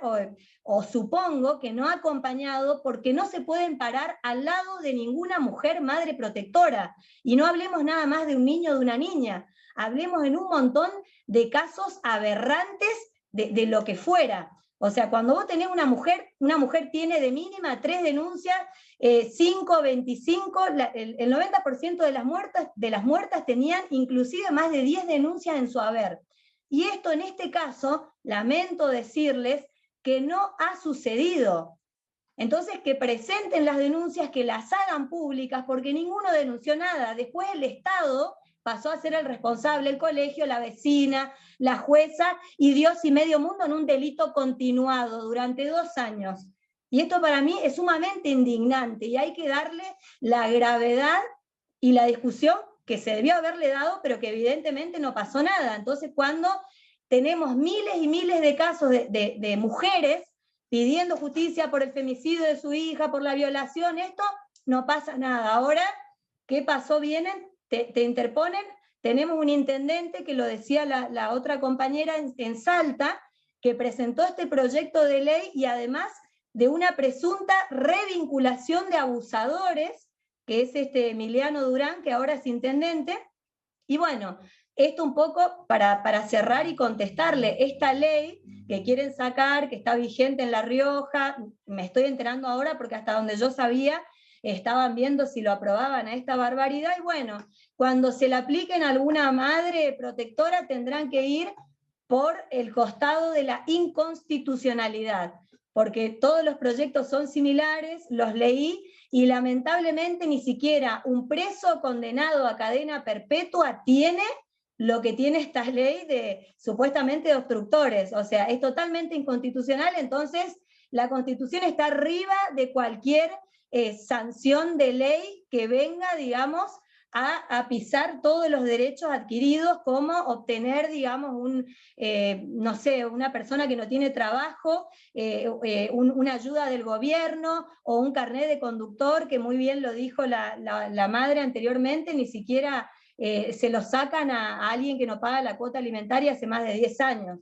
o supongo que no ha acompañado, porque no se pueden parar al lado de ninguna mujer madre protectora, y no hablemos nada más de un niño o de una niña, hablemos en un montón de casos aberrantes de lo que fuera. O sea, cuando vos tenés una mujer tiene de mínima 3 denuncias, 5, 25, el 90% de las muertas tenían inclusive más de 10 denuncias en su haber. Y esto en este caso, lamento decirles que no ha sucedido. Entonces, que presenten las denuncias, que las hagan públicas, porque ninguno denunció nada. Después el Estado pasó a ser el responsable, el colegio, la vecina, la jueza, y Dios y medio mundo en un delito continuado durante 2 años. Y esto para mí es sumamente indignante, y hay que darle la gravedad y la discusión que se debió haberle dado, pero que evidentemente no pasó nada. Entonces, cuando tenemos miles y miles de casos de mujeres pidiendo justicia por el femicidio de su hija, por la violación, esto, no pasa nada. Ahora, ¿qué pasó? Vienen, te interponen. Tenemos un intendente, que lo decía la otra compañera en Salta, que presentó este proyecto de ley y además de una presunta revinculación de abusadores, que es Emiliano Durán, que ahora es intendente. Y bueno, esto un poco para cerrar y contestarle, esta ley que quieren sacar, que está vigente en La Rioja, me estoy enterando ahora porque hasta donde yo sabía, estaban viendo si lo aprobaban a esta barbaridad, y bueno, cuando se la apliquen a alguna madre protectora tendrán que ir por el costado de la inconstitucionalidad, porque todos los proyectos son similares, los leí, y lamentablemente ni siquiera un preso condenado a cadena perpetua tiene lo que tiene esta ley de supuestamente obstructores, o sea, es totalmente inconstitucional. Entonces la Constitución está arriba de cualquier sanción de ley que venga, digamos, a pisar todos los derechos adquiridos, como obtener, digamos, no sé, una persona que no tiene trabajo, una ayuda del gobierno, o un carnet de conductor, que muy bien lo dijo la madre anteriormente, ni siquiera se lo sacan a alguien que no paga la cuota alimentaria hace más de 10 años.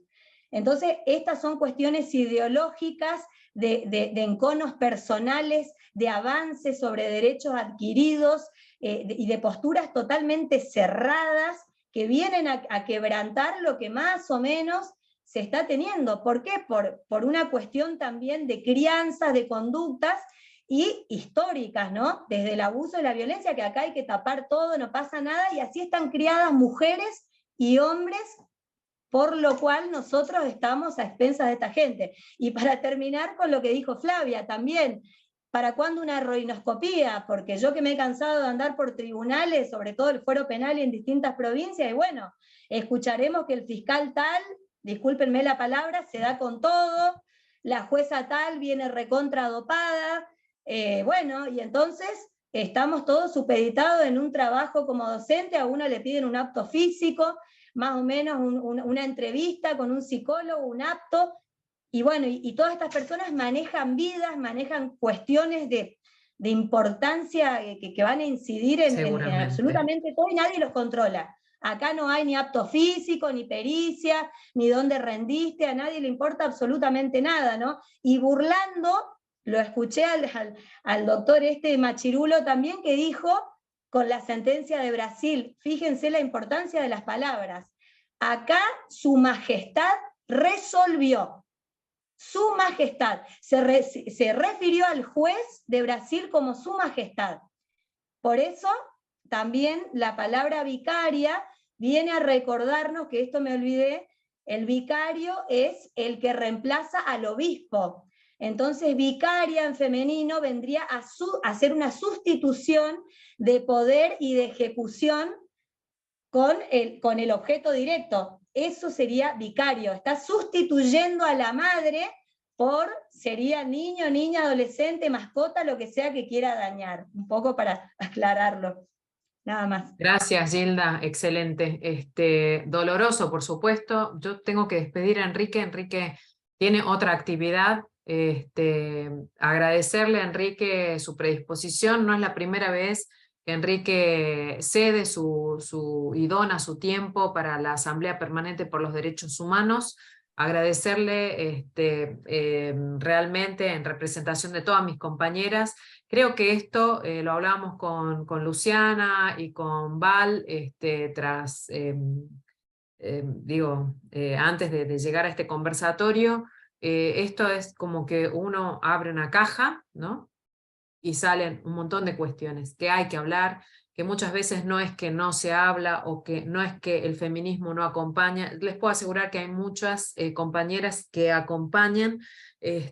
Entonces, estas son cuestiones ideológicas, de enconos personales, de avances sobre derechos adquiridos, y de posturas totalmente cerradas, que vienen a quebrantar lo que más o menos se está teniendo. ¿Por qué? Por una cuestión también de crianzas, de conductas, y históricas, ¿no? Desde el abuso y la violencia, que acá hay que tapar todo, no pasa nada, y así están criadas mujeres y hombres, por lo cual nosotros estamos a expensas de esta gente. Y para terminar con lo que dijo Flavia también, ¿para cuándo una heroinoscopía? Porque yo, que me he cansado de andar por tribunales, sobre todo el fuero penal y en distintas provincias, y bueno, escucharemos que el fiscal tal, discúlpenme la palabra, se da con todo, la jueza tal viene recontra dopada, bueno, y entonces estamos todos supeditados en un trabajo como docente. A uno le piden un apto físico, más o menos una entrevista con un psicólogo, un apto, y bueno, y todas estas personas manejan vidas, manejan cuestiones de importancia que van a incidir en absolutamente todo, y nadie los controla. Acá no hay ni apto físico, ni pericia, ni dónde rendiste, a nadie le importa absolutamente nada, ¿no? Y burlando, lo escuché al doctor Machirulo también, que dijo, con la sentencia de Brasil, fíjense la importancia de las palabras, acá su majestad resolvió. Su majestad, se refirió al juez de Brasil como su majestad. Por eso también la palabra vicaria viene a recordarnos, que esto me olvidé, el vicario es el que reemplaza al obispo. Entonces vicaria en femenino vendría a hacer una sustitución de poder y de ejecución con el objeto directo. Eso sería vicario, está sustituyendo a la madre sería niño, niña, adolescente, mascota, lo que sea que quiera dañar. Un poco para aclararlo, nada más. Gracias, Gilda, excelente. Doloroso, por supuesto. Yo tengo que despedir a Enrique. Enrique tiene otra actividad. Agradecerle a Enrique su predisposición. No es la primera vez que Enrique cede y dona su tiempo para la Asamblea Permanente por los Derechos Humanos. Agradecerle realmente en representación de todas mis compañeras. Creo que esto lo hablábamos con Luciana y con Val, antes de llegar a este conversatorio. Esto es como que uno abre una caja, ¿no? Y salen un montón de cuestiones que hay que hablar, que muchas veces no es que no se habla, o que no es que el feminismo no acompaña. Les puedo asegurar que hay muchas compañeras que acompañan,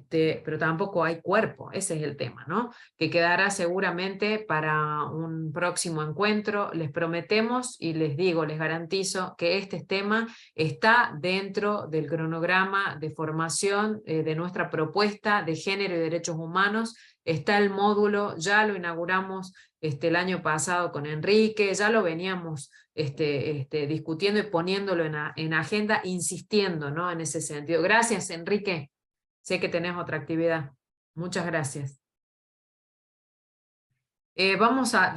pero tampoco hay cuerpo. Ese es el tema, ¿no? Que quedará seguramente para un próximo encuentro. Les prometemos y les digo, les garantizo que este tema está dentro del cronograma de formación de nuestra propuesta de género y derechos humanos, está el módulo, ya lo inauguramos el año pasado con Enrique, ya lo veníamos discutiendo y poniéndolo en agenda, insistiendo, ¿no? En ese sentido. Gracias, Enrique. Sé que tenés otra actividad. Muchas gracias. Vamos a...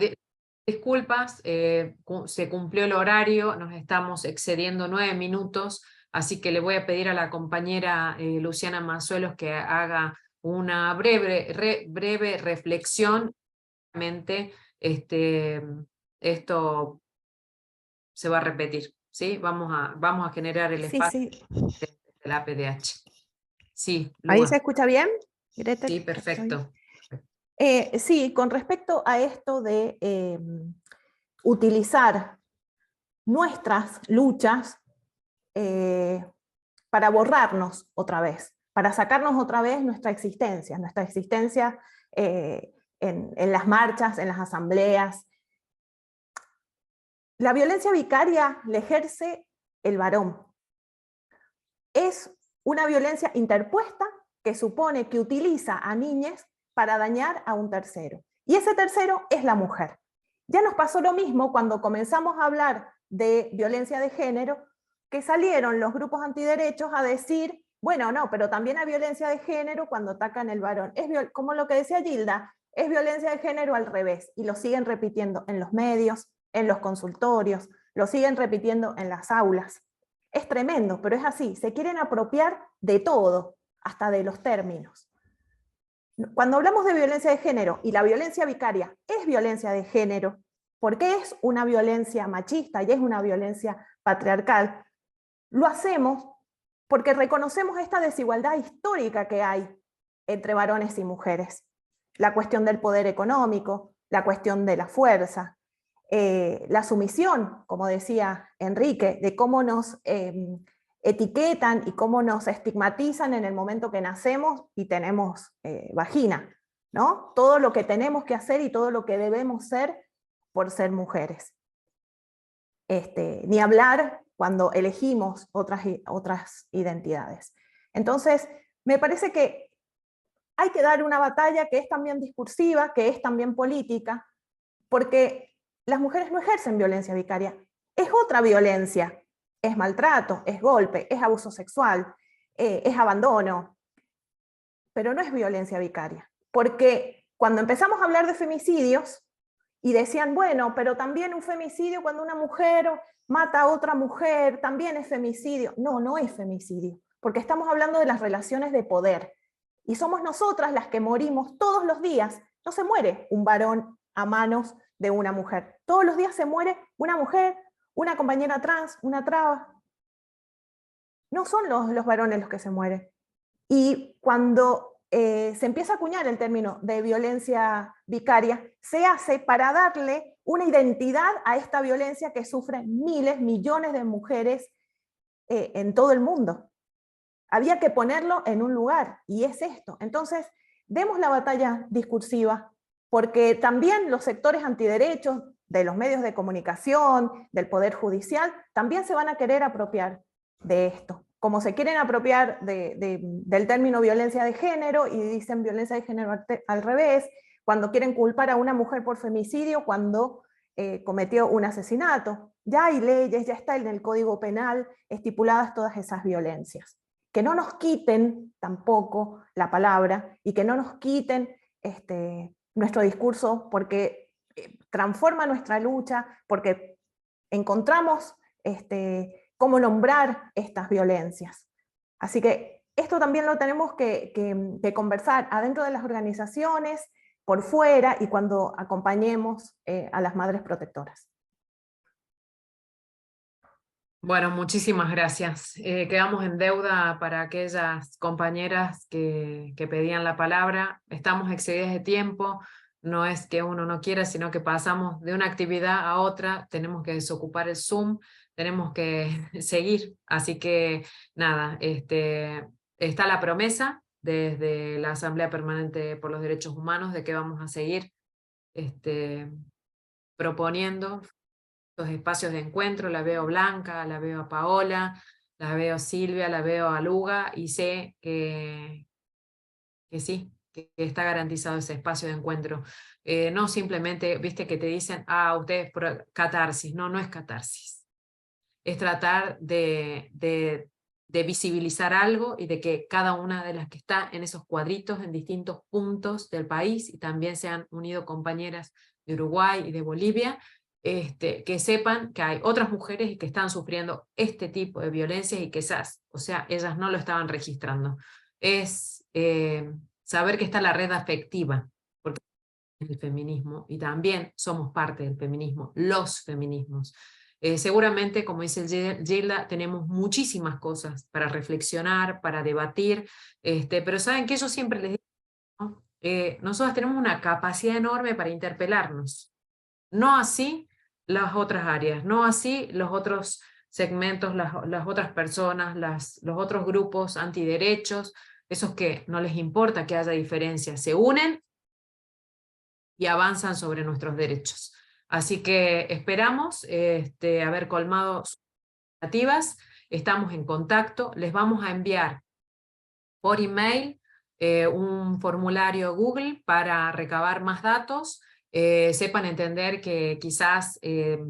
disculpas, se cumplió el horario, nos estamos excediendo 9 minutos, así que le voy a pedir a la compañera Luciana Mazuelos que haga una breve reflexión. Esto se va a repetir, ¿sí? Vamos a generar el espacio de la PDH. Sí, Lua. ¿Ahí se escucha bien, Gretel? Sí, perfecto. Sí, con respecto a esto de utilizar nuestras luchas para borrarnos otra vez, para sacarnos otra vez nuestra existencia en las marchas, en las asambleas. La violencia vicaria la ejerce el varón. Es una violencia interpuesta que supone que utiliza a niñas para dañar a un tercero. Y ese tercero es la mujer. Ya nos pasó lo mismo cuando comenzamos a hablar de violencia de género, que salieron los grupos antiderechos a decir, bueno, no, pero también hay violencia de género cuando atacan el varón. Es como lo que decía Gilda, es violencia de género al revés, y lo siguen repitiendo en los medios, en los consultorios, lo siguen repitiendo en las aulas. Es tremendo, pero es así, se quieren apropiar de todo, hasta de los términos. Cuando hablamos de violencia de género, y la violencia vicaria es violencia de género, porque es una violencia machista y es una violencia patriarcal, lo hacemos porque reconocemos esta desigualdad histórica que hay entre varones y mujeres. La cuestión del poder económico, la cuestión de la fuerza, la sumisión, como decía Enrique, de cómo nos etiquetan y cómo nos estigmatizan en el momento que nacemos y tenemos vagina, ¿no? Todo lo que tenemos que hacer y todo lo que debemos ser por ser mujeres. Ni hablar cuando elegimos otras identidades. Entonces, me parece que hay que dar una batalla que es también discursiva, que es también política, porque las mujeres no ejercen violencia vicaria, es otra violencia, es maltrato, es golpe, es abuso sexual, es abandono, pero no es violencia vicaria, porque cuando empezamos a hablar de femicidios, y decían, bueno, pero también un femicidio cuando una mujer mata a otra mujer, también es femicidio. No, no es femicidio, porque estamos hablando de las relaciones de poder, y somos nosotras las que morimos todos los días. No se muere un varón a manos de una mujer, todos los días se muere una mujer, una compañera trans, una traba. No son los varones los que se mueren. Y cuando se empieza a acuñar el término de violencia vicaria, se hace para darle una identidad a esta violencia que sufren miles, millones de mujeres en todo el mundo. Había que ponerlo en un lugar, y es esto. Entonces, demos la batalla discursiva, porque también los sectores antiderechos de los medios de comunicación, del Poder Judicial, también se van a querer apropiar de esto. Como se quieren apropiar del término violencia de género, y dicen violencia de género al revés, cuando quieren culpar a una mujer por femicidio cuando cometió un asesinato. Ya hay leyes, ya está en el Código Penal estipuladas todas esas violencias. Que no nos quiten tampoco la palabra, y que no nos quiten nuestro discurso, porque transforma nuestra lucha, porque encontramos cómo nombrar estas violencias. Así que esto también lo tenemos que conversar adentro de las organizaciones, por fuera, y cuando acompañemos a las madres protectoras. Bueno, muchísimas gracias. Quedamos en deuda para aquellas compañeras que pedían la palabra. Estamos excedidas de tiempo, no es que uno no quiera, sino que pasamos de una actividad a otra, tenemos que desocupar el Zoom, tenemos que seguir. Así que nada, está la promesa desde la Asamblea Permanente por los Derechos Humanos de que vamos a seguir proponiendo los espacios de encuentro. La veo Blanca, la veo a Paola, la veo a Silvia, la veo a Luga, y sé que sí, que está garantizado ese espacio de encuentro. No simplemente, viste, que te dicen, ustedes por catarsis. No, no es catarsis. Es tratar de visibilizar algo y de que cada una de las que está en esos cuadritos en distintos puntos del país, y también se han unido compañeras de Uruguay y de Bolivia, que sepan que hay otras mujeres y que están sufriendo este tipo de violencias y que ellas no lo estaban registrando. Es saber que está la red afectiva, porque es el feminismo, y también somos parte del feminismo, los feminismos. Seguramente, como dice Gilda, tenemos muchísimas cosas para reflexionar, para debatir, pero saben que yo siempre les digo, ¿no? Nosotros tenemos una capacidad enorme para interpelarnos, no así las otras áreas, no así los otros segmentos, las otras personas, los otros grupos antiderechos, esos que no les importa que haya diferencias, se unen y avanzan sobre nuestros derechos. Así que esperamos haber colmado sus expectativas, estamos en contacto, les vamos a enviar por email un formulario Google para recabar más datos. Sepan entender que quizás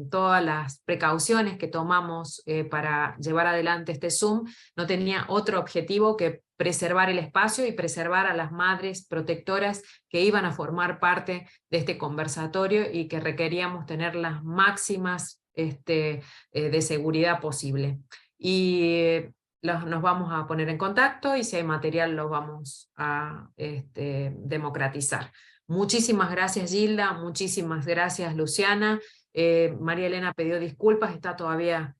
todas las precauciones que tomamos para llevar adelante este Zoom no tenía otro objetivo que preservar el espacio y preservar a las madres protectoras que iban a formar parte de este conversatorio y que requeríamos tener las máximas de seguridad posible. Y nos vamos a poner en contacto y si hay material lo vamos a democratizar. Muchísimas gracias Gilda, muchísimas gracias Luciana. María Elena pidió disculpas, está todavía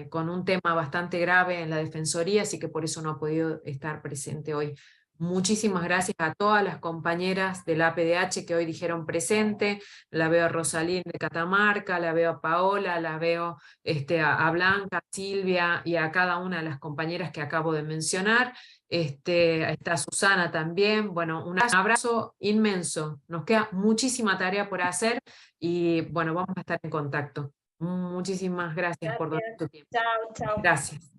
con un tema bastante grave en la Defensoría, así que por eso no ha podido estar presente hoy. Muchísimas gracias a todas las compañeras de la APDH que hoy dijeron presente. La veo a Rosalín de Catamarca, la veo a Paola, la veo a Blanca, a Silvia y a cada una de las compañeras que acabo de mencionar. Está Susana también. Bueno, un abrazo inmenso. Nos queda muchísima tarea por hacer y bueno, vamos a estar en contacto. Muchísimas gracias por tu tiempo. Chao, chao. Gracias.